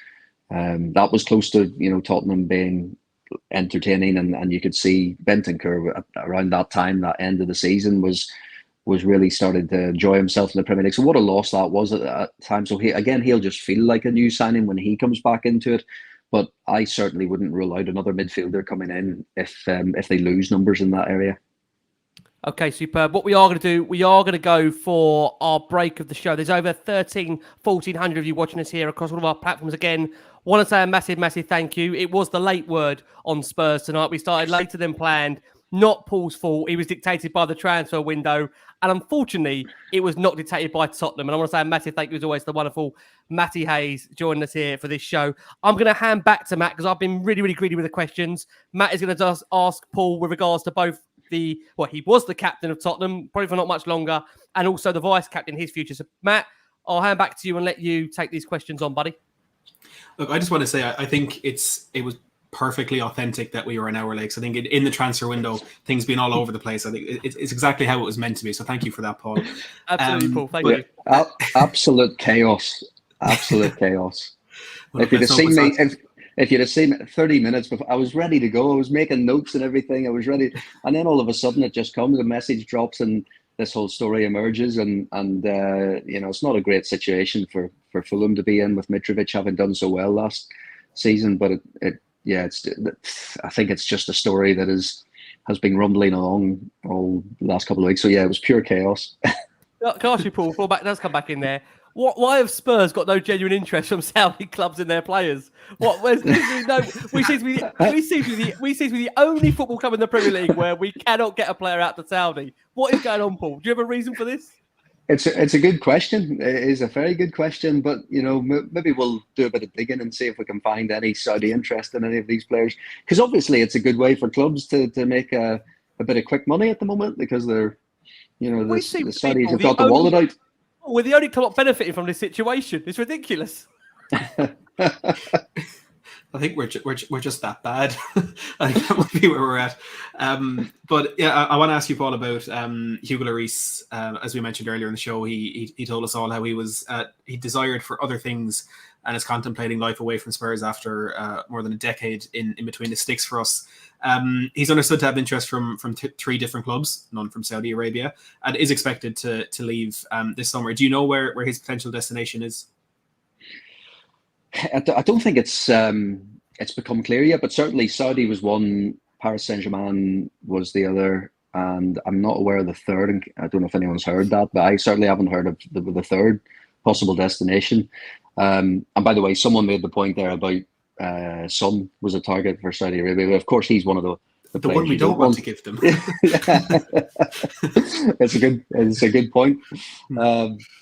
close to Tottenham being entertaining, and you could see Bentancur around that time, that end of the season, was really starting to enjoy himself in the Premier League. So what a loss that was at that time. So he'll just feel like a new signing when he comes back into it. But I certainly wouldn't rule out another midfielder coming in if they lose numbers in that area. Okay, superb. What we are going to do, we are going to go for our break of the show. There's over 1,400 of you watching us here across all of our platforms. Again, want to say a massive, massive thank you. It was the late word on Spurs tonight. We started later than planned. Not Paul's fault. It was dictated by the transfer window. And unfortunately, it was not dictated by Tottenham. And I want to say a massive thank you as always to the wonderful Matty Hayes joining us here for this show. I'm going to hand back to Matt because I've been really, really greedy with the questions. Matt is going to just ask Paul with regards to both he was the captain of Tottenham, probably for not much longer, and also the vice captain, his future. So, Matt, I'll hand back to you and let you take these questions on, buddy. Look, I just want to say, I think it was perfectly authentic that we were an hour late. So I think in the transfer window, things being all over the place. I think it's exactly how it was meant to be. So thank you for that, Paul. Absolutely, Paul. Thank you. Absolute chaos. Absolute chaos. Well, if you'd have seen me, if you'd have seen me 30 minutes before, I was ready to go. I was making notes and everything. I was ready, and then all of a sudden it just comes. A message drops, and this whole story emerges. And it's not a great situation for Fulham to be in with Mitrovic having done so well last season. But I think it's just a story that has been rumbling along all the last couple of weeks. So yeah, it was pure chaos. Can I ask you, Paul? Fullback does come back in there. Why have Spurs got no genuine interest from Saudi clubs in their players? We seem to be the only football club in the Premier League where we cannot get a player out to Saudi. What is going on, Paul? Do you have a reason for this? It's a good question. It is a very good question, but maybe we'll do a bit of digging and see if we can find any Saudi interest in any of these players. Because obviously, it's a good way for clubs to make a bit of quick money at the moment because they're the Saudis have got the wallet out. We're the only club benefiting from this situation. It's ridiculous. I think we're just that bad. I think that would be where we're at. But yeah, I want to ask you, Paul, about Hugo Lloris. As we mentioned earlier in the show, he told us all how he desired for other things and is contemplating life away from Spurs after more than a decade in between the sticks for us. He's understood to have interest from three different clubs, none from Saudi Arabia, and is expected to leave this summer. Do you know where his potential destination is? I don't think it's become clear yet, but certainly Saudi was one, Paris Saint-Germain was the other, and I'm not aware of the third. And I don't know if anyone's heard that, but I certainly haven't heard of the third possible destination. And by the way, someone made the point there about Son was a target for Saudi Arabia. Of course, he's one of the one we don't want to give them. It's a good point.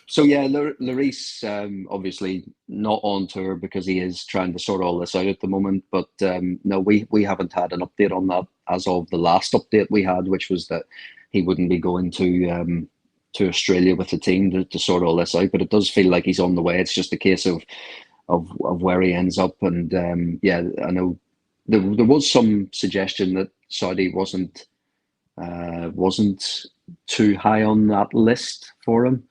So yeah, Lloris obviously not on tour because he is trying to sort all this out at the moment. But no, we haven't had an update on that as of the last update we had, which was that he wouldn't be going to Australia with the team to sort all this out. But it does feel like he's on the way. It's just a case of where he ends up. And yeah, I know there was some suggestion that Saudi wasn't too high on that list for him.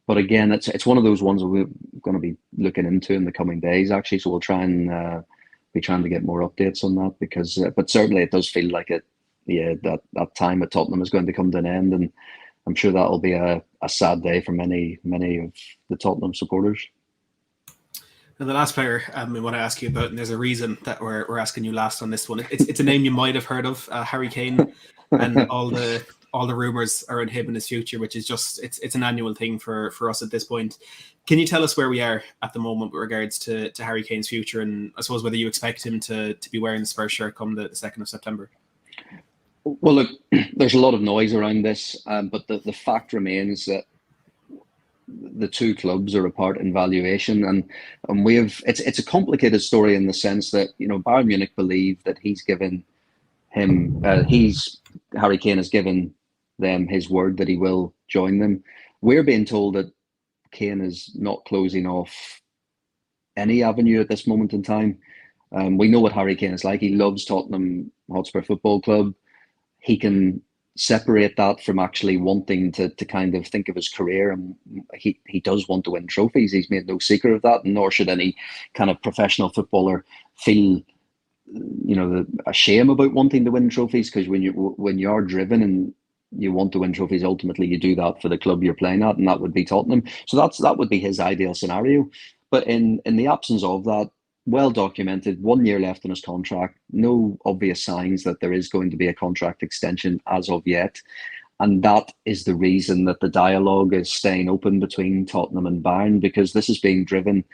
But again, it's one of those ones that we're going to be looking into in the coming days, actually. So we'll try and be trying to get more updates on that because, but certainly it does feel like that time at Tottenham is going to come to an end, and I'm sure that'll be a sad day for many of the Tottenham supporters. And the last player we want to ask you about, and there's a reason that we're asking you last on this one. It's a name you might have heard of, Harry Kane, and all the rumors around him and his future, which is just it's an annual thing for us at this point. Can you tell us where we are at the moment with regards to Harry Kane's future, and I suppose whether you expect him to be wearing the Spurs shirt come the 2nd of September? Well, look, there's a lot of noise around this, but the fact remains that the two clubs are apart in valuation, and it's a complicated story in the sense that Bayern Munich believe that he's given him Harry Kane has given them his word that he will join them. We're being told that Kane is not closing off any avenue at this moment in time. We know what Harry Kane is like. He loves Tottenham Hotspur Football Club. He can separate that from actually wanting to kind of think of his career, and he does want to win trophies. He's made no secret of that, nor should any kind of professional footballer feel a shame about wanting to win trophies, because when you're driven and you want to win trophies, ultimately you do that for the club you're playing at, and that would be Tottenham. So that would be his ideal scenario. But in the absence of that, well documented, 1 year left in his contract, no obvious signs that there is going to be a contract extension as of yet. And that is the reason that the dialogue is staying open between Tottenham and Bayern, because this is being driven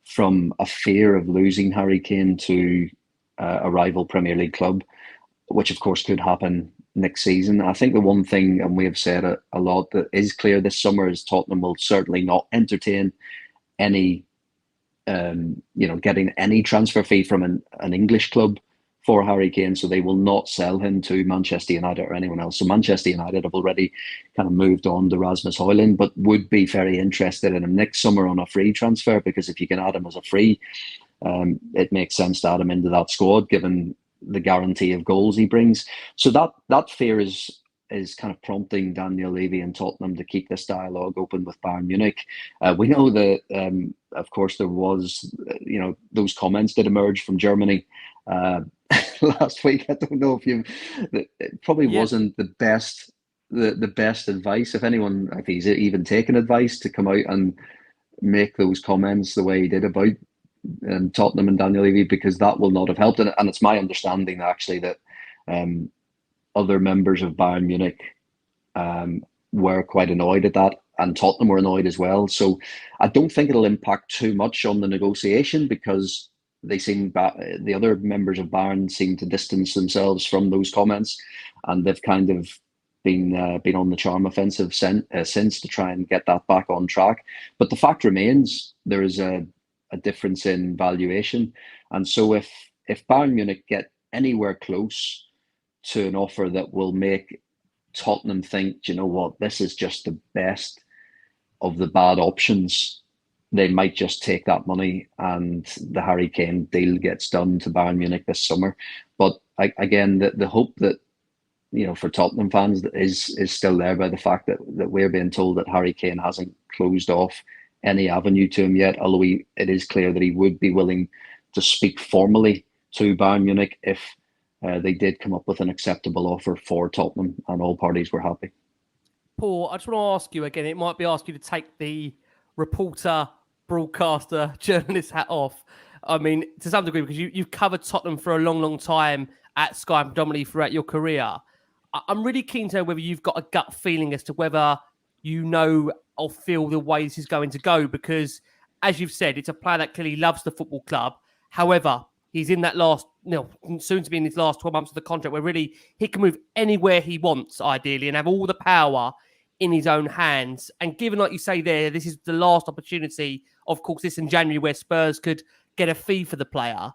from a fear of losing Harry Kane to a rival Premier League club, which of course could happen next season. I think the one thing, and we have said it a lot, that is clear this summer is Tottenham will certainly not entertain any getting any transfer fee from an English club for Harry Kane, so they will not sell him to Manchester United or anyone else. So Manchester United have already kind of moved on to Rasmus Højlund, but would be very interested in him next summer on a free transfer, because if you can add him as a free, it makes sense to add him into that squad given the guarantee of goals he brings. So that fear is kind of prompting Daniel Levy and Tottenham to keep this dialogue open with Bayern Munich. We know that, of course, there was, those comments that emerged from Germany last week. I don't know if it probably wasn't the best advice. If he's even taken advice to come out and make those comments the way he did about Tottenham and Daniel Levy, because that will not have helped. And it's my understanding actually that other members of Bayern Munich were quite annoyed at that, and Tottenham were annoyed as well. So I don't think it'll impact too much on the negotiation, because the other members of Bayern seem to distance themselves from those comments, and they've kind of been on the charm offensive since to try and get that back on track. But the fact remains, there is a difference in valuation, and so if Bayern Munich get anywhere close to an offer that will make Tottenham think, you know what, this is just the best of the bad options, they might just take that money and the Harry Kane deal gets done to Bayern Munich this summer. But again, the hope that, for Tottenham fans is still there by the fact that we're being told that Harry Kane hasn't closed off any avenue to him yet, although it is clear that he would be willing to speak formally to Bayern Munich if they did come up with an acceptable offer for Tottenham and all parties were happy. Paul, I just want to ask you again, it might be ask you to take the reporter, broadcaster, journalist hat off. I mean, to some degree, because you've covered Tottenham for a long, long time at Sky, predominantly throughout your career. I'm really keen to know whether you've got a gut feeling as to whether you know or feel the way this is going to go, because as you've said, it's a player that clearly loves the football club. However, he's in that soon to be in his last 12 months of the contract where really he can move anywhere he wants, ideally, and have all the power in his own hands. And given, like you say there, this is the last opportunity, of course, this in January where Spurs could get a fee for the player.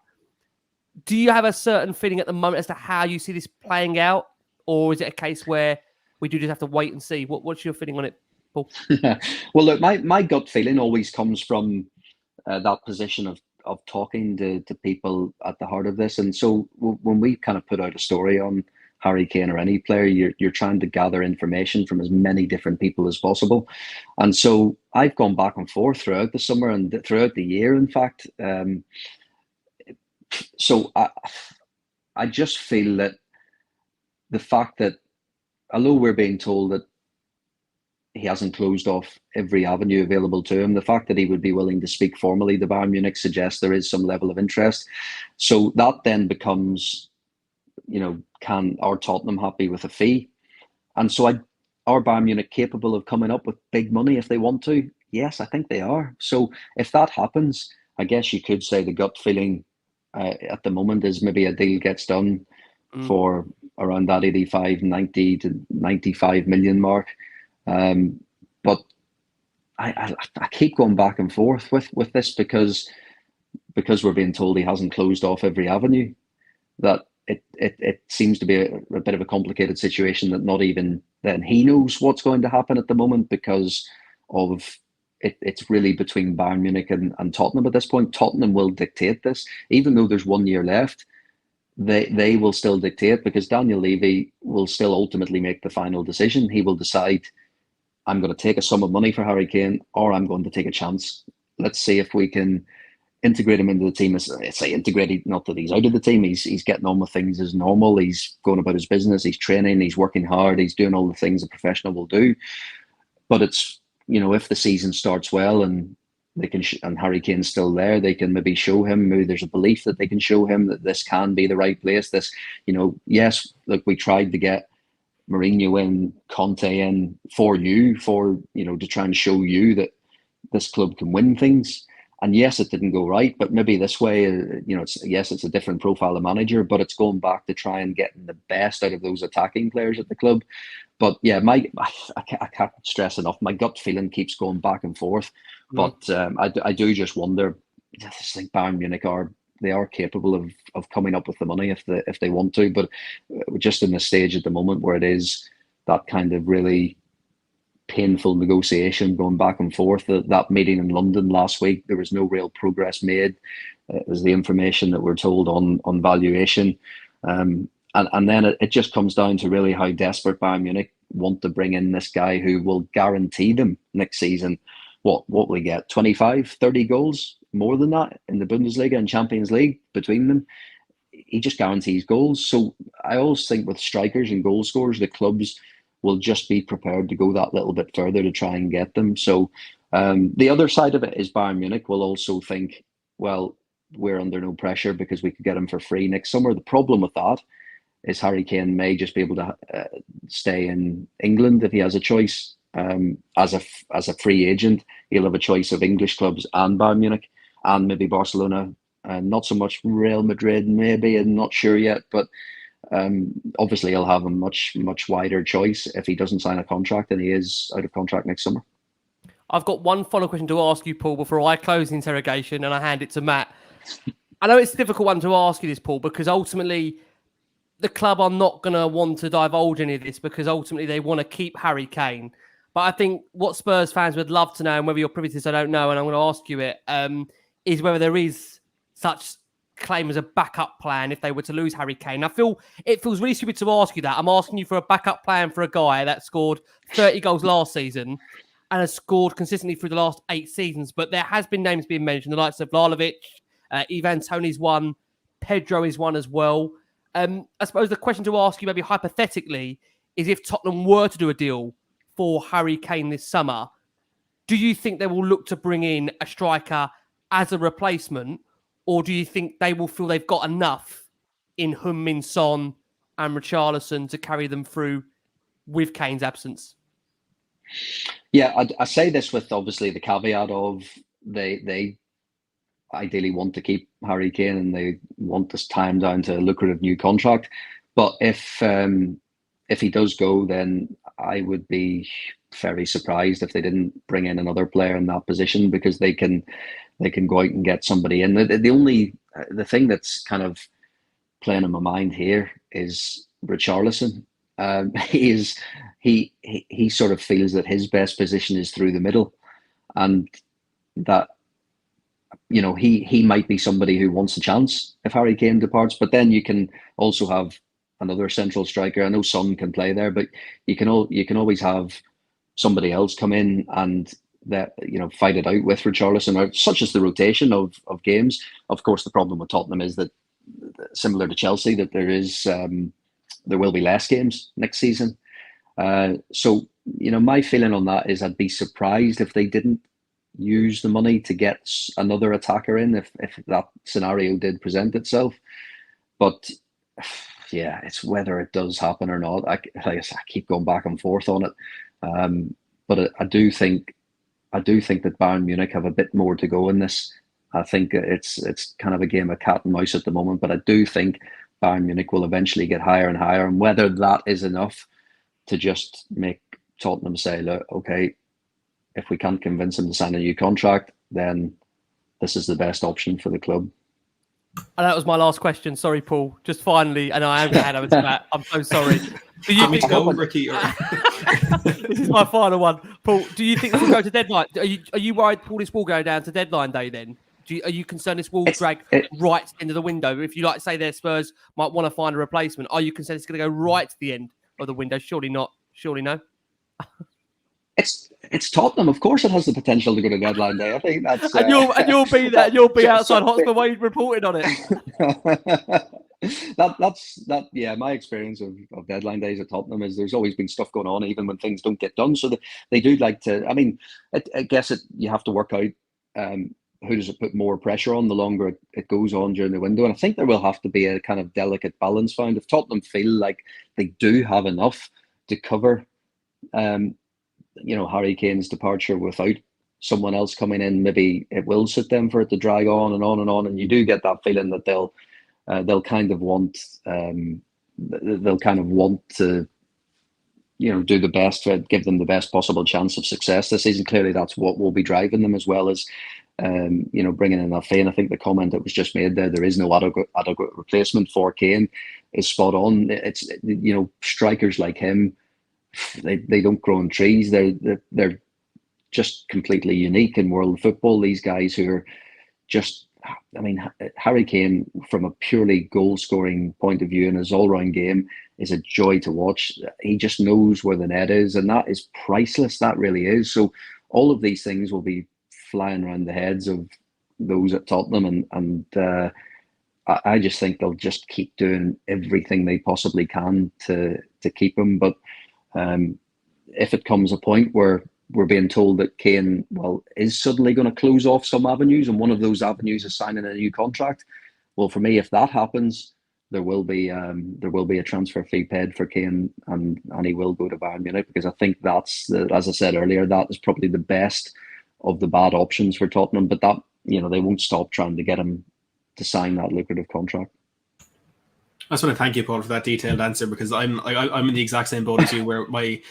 Do you have a certain feeling at the moment as to how you see this playing out? Or is it a case where we do just have to wait and see? What's your feeling on it, Paul? Well, look, my gut feeling always comes from that position of talking to people at the heart of this. And so when we kind of put out a story on Harry Kane or any player, you're trying to gather information from as many different people as possible. And so I've gone back and forth throughout the summer and throughout the year, in fact. So I just feel that the fact that, although we're being told that he hasn't closed off every avenue available to him, the fact that he would be willing to speak formally to Bayern Munich suggests there is some level of interest. So that then becomes, can our Tottenham happy with a fee? And so are Bayern Munich capable of coming up with big money if they want to? Yes, I think they are. So if that happens, I guess you could say the gut feeling at the moment is maybe a deal gets done for around that 85, 90 to 95 million mark. But I keep going back and forth with this because we're being told he hasn't closed off every avenue, that it seems to be a bit of a complicated situation that not even then he knows what's going to happen at the moment, because of it's really between Bayern Munich and Tottenham at this point. Tottenham will dictate this, even though there's 1 year left. They will still dictate, because Daniel Levy will still ultimately make the final decision. He will decide, I'm going to take a sum of money for Harry Kane, or I'm going to take a chance. Let's see if we can integrate him into the team. Say integrated, not that he's out of the team. He's getting on with things as normal. He's going about his business. He's training. He's working hard. He's doing all the things a professional will do. But it's, if the season starts well and they can, and Harry Kane's still there, they can maybe show him, maybe there's a belief that they can show him that this can be the right place. This, yes, look, we tried to get Mourinho in, Conte in for you, to try and show you that this club can win things. And yes, it didn't go right, but maybe this way, it's a different profile of manager, but it's going back to try and getting the best out of those attacking players at the club. But yeah, I can't stress enough, my gut feeling keeps going back and forth. But I do just wonder, I just think Bayern Munich are capable of coming up with the money if they want to, but just in the stage at the moment where it is that kind of really painful negotiation going back and forth. That meeting in London last week, there was no real progress made. It was the information that we're told on valuation. And then it just comes down to really how desperate Bayern Munich want to bring in this guy who will guarantee them next season, what will we get, 25, 30 goals, more than that in the Bundesliga and Champions League between them. He just guarantees goals. So I always think with strikers and goal scorers, the clubs will just be prepared to go that little bit further to try and get them. So the other side of it is Bayern Munich will also think, well, we're under no pressure because we could get him for free next summer. The problem with that is Harry Kane may just be able to stay in England if he has a choice. As a free agent, he'll have a choice of English clubs and Bayern Munich and maybe Barcelona. Not so much Real Madrid, maybe, I'm not sure yet, but obviously he'll have a much wider choice if he doesn't sign a contract and he is out of contract next summer. I've got one final question to ask you, Paul, before I close the interrogation and I hand it to Matt. I know it's a difficult one to ask you this, Paul, because ultimately the club are not going to want to divulge any of this because ultimately they want to keep Harry Kane. But I think what Spurs fans would love to know, and whether you're privy to this, I don't know, and I'm going to ask you it, is whether there is such claim as a backup plan if they were to lose Harry Kane. I feel it feels really stupid to ask you that. I'm asking you for a backup plan for a guy that scored 30 goals last season and has scored consistently through the last 8 seasons. But there has been names being mentioned, the likes of Vlahovic, Ivan Toney's one, Pedro is one as well. I suppose the question to ask you, maybe hypothetically, is if Tottenham were to do a deal for Harry Kane this summer, do you think they will look to bring in a striker as a replacement, or do you think they will feel they've got enough in Heung-min Son and Richarlison to carry them through with Kane's absence? Yeah, I say this with obviously the caveat of they ideally want to keep Harry Kane and they want to tie him down to a lucrative new contract. But if he does go, then I would be very surprised if they didn't bring in another player in that position, because they can go out and get somebody in. The thing that's kind of playing in my mind here is Richarlison. He sort of feels that his best position is through the middle, and that he might be somebody who wants a chance if Harry Kane departs. But then you can also have another central striker. I know Son can play there, but you can always have somebody else come in and that fight it out with Richarlison, or such as the rotation of games. Of course, the problem with Tottenham is that, similar to Chelsea, that there will be less games next season. So my feeling on that is I'd be surprised if they didn't use the money to get another attacker in if that scenario did present itself. But yeah, it's whether it does happen or not. I keep going back and forth on it. But I do think that Bayern Munich have a bit more to go in this. I think it's kind of a game of cat and mouse at the moment, but I do think Bayern Munich will eventually get higher and higher. And whether that is enough to just make Tottenham say, look, okay, if we can't convince him to sign a new contract, then this is the best option for the club. And that was my last question. Sorry, Paul. Just finally, and I am going to hand over to Matt. I'm so sorry. Do you think Ricky? This is my final one, Paul? Do you think this will go to deadline? Are you worried, Paul, this will go down to deadline day? Then are you concerned this will drag right to the end of the window? If you say their Spurs might want to find a replacement, are you concerned it's going to go right to the end of the window? Surely not. Surely no. It's Tottenham. Of course, it has the potential to go to deadline day. I think that's and you'll be there. You'll be outside Hotspur while you're reporting on it. Yeah. My experience of deadline days at Tottenham is there's always been stuff going on, even when things don't get done. So they do like to. I mean, I guess you have to work out who does it put more pressure on the longer it goes on during the window. And I think there will have to be a kind of delicate balance found. If Tottenham feel like they do have enough to cover Harry Kane's departure without someone else coming in, maybe it will suit them for it to drag on and on and on. And you do get that feeling that they'll kind of want to do the best to give them the best possible chance of success this season. Clearly, that's what will be driving them, as well as bringing in that Kane. I think the comment that was just made there is no adequate replacement for Kane, is spot on. It's strikers like him. They don't grow on trees. They're just completely unique in world football. These guys who are just, Harry Kane, from a purely goal scoring point of view in his all round game, is a joy to watch. He just knows where the net is, and that is priceless. That really is. So all of these things will be flying around the heads of those at Tottenham, and I just think they'll just keep doing everything they possibly can to keep him. But if it comes a point where we're being told that Kane, is suddenly going to close off some avenues, and one of those avenues is signing a new contract, well, for me, if that happens, there will be a transfer fee paid for Kane, and he will go to Bayern Munich, because I think that's as I said earlier, that is probably the best of the bad options for Tottenham. But that they won't stop trying to get him to sign that lucrative contract. I just want to thank you, Paul, for that detailed answer, because I'm in the exact same boat as you, where my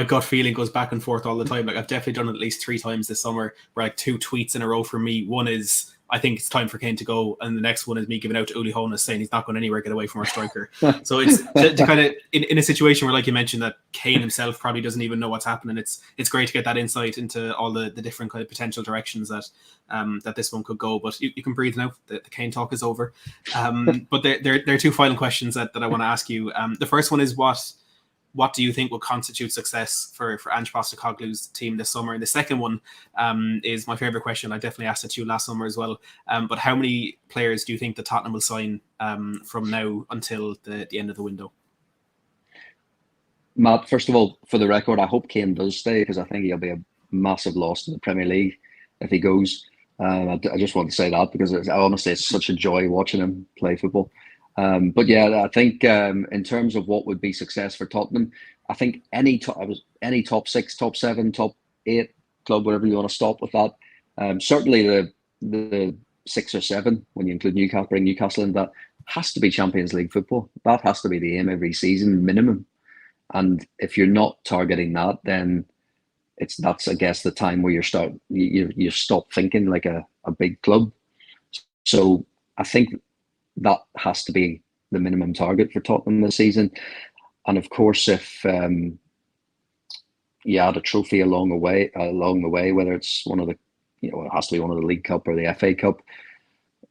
gut feeling goes back and forth all the time. Like, I've definitely done it at least 3 times this summer, where 2 tweets in a row for me. One is I think it's time for Kane to go. And the next one is me giving out to Uli Hoeneß saying he's not going anywhere, get away from our striker. So it's to kind of in a situation where, like you mentioned, that Kane himself probably doesn't even know what's happening. It's great to get that insight into all the different kind of potential directions that that this one could go. But you can breathe now. The Kane talk is over. But there are two final questions that I want to ask you. The first one is what do you think will constitute success for Ange Postecoglou's team this summer? And the second one is my favorite question. I definitely asked it to you last summer as well. But how many players do you think that Tottenham will sign from now until the end of the window? Matt, first of all, for the record, I hope Kane does stay, because I think he'll be a massive loss to the Premier League if he goes. I just want to say that, because honestly, it's such a joy watching him play football. But yeah, I think in terms of what would be success for Tottenham, I think any top 6, top 7, top 8 club, whatever you want to stop with that. Certainly the 6 or 7, when you include Newcastle, bring Newcastle in, that has to be Champions League football. That has to be the aim every season, minimum. And if you're not targeting that, then that's I guess the time where you stop thinking like a big club. So I think that has to be the minimum target for Tottenham this season. And of course, if you add a trophy along the way, whether it's one of the, it has to be one of the League Cup or the FA Cup,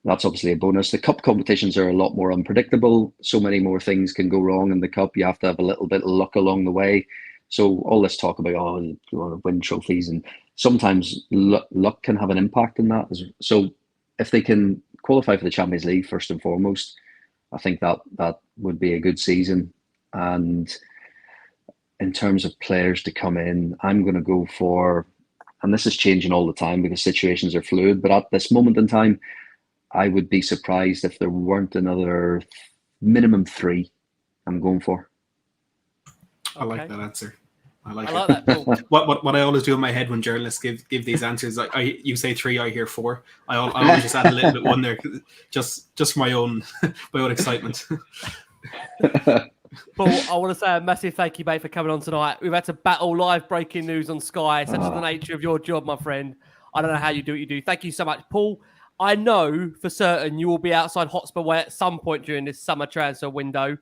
that's obviously a bonus. The cup competitions are a lot more unpredictable. So many more things can go wrong in the cup. You have to have a little bit of luck along the way. So all this talk about, you want to win trophies, and sometimes luck can have an impact in that. So if they can qualify for the Champions League first and foremost, I think that would be a good season. And in terms of players to come in, I'm going to go for, and this is changing all the time because situations are fluid, but at this moment in time, I would be surprised if there weren't another minimum 3 I'm going for. I like that answer. I like that. Cool. What I always do in my head when journalists give these answers, you say 3, I hear 4. I always just add a little bit 1 there, just for my own excitement. Paul, I want to say a massive thank you, mate, for coming on tonight. We've had to battle live breaking news on Sky. Such is the nature of your job, my friend. I don't know how you do what you do. Thank you so much, Paul. I know for certain you will be outside Hotspur Way at some point during this summer transfer window.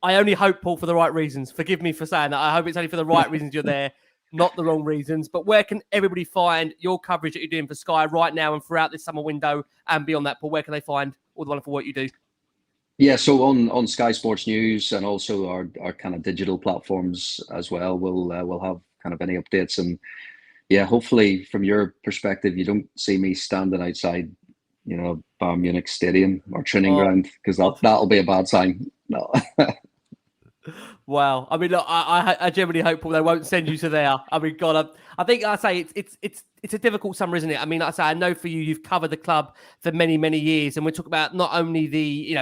I only hope, Paul, for the right reasons. Forgive me for saying that. I hope it's only for the right reasons you're there, not the wrong reasons. But where can everybody find your coverage that you're doing for Sky right now and throughout this summer window and beyond that, Paul? Where can they find all the wonderful work you do? Yeah, so on Sky Sports News and also our kind of digital platforms as well, we'll have kind of any updates. And yeah, hopefully from your perspective, you don't see me standing outside, Bayern Munich Stadium or training ground, because that'll be a bad sign. No. Wow. I mean, look, I genuinely hope they won't send you to there. I mean, God, I think I say it's a difficult summer, isn't it? I mean, I say I know for you, you've covered the club for many, many years, and we're talking about not only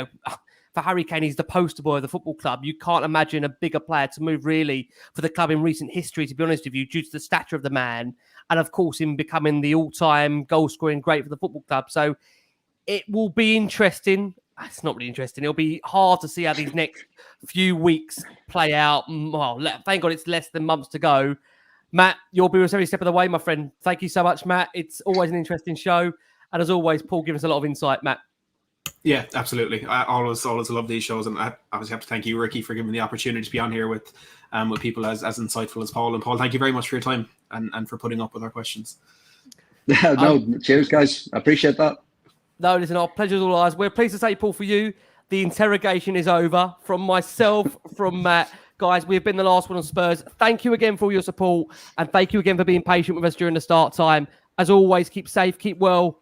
for Harry Kane, he's the poster boy of the football club. You can't imagine a bigger player to move really for the club in recent history, to be honest with you, due to the stature of the man, and of course him becoming the all-time goal-scoring great for the football club. So it will be interesting. It's not really interesting. It'll be hard to see how these next few weeks play out. Well, thank God it's less than months to go. Matt, you'll be with us every step of the way, my friend. Thank you so much, Matt. It's always an interesting show. And as always, Paul, give us a lot of insight, Matt. Yeah, absolutely. I always love these shows. And I obviously have to thank you, Ricky, for giving me the opportunity to be on here with people as insightful as Paul. And Paul, thank you very much for your time and for putting up with our questions. Cheers, guys. I appreciate that. No, listen, our pleasure is all ours. We're pleased to say, Paul, for you, the interrogation is over. From myself, from Matt, guys, we've been the last one on Spurs. Thank you again for all your support, and thank you again for being patient with us during the start time. As always, keep safe, keep well,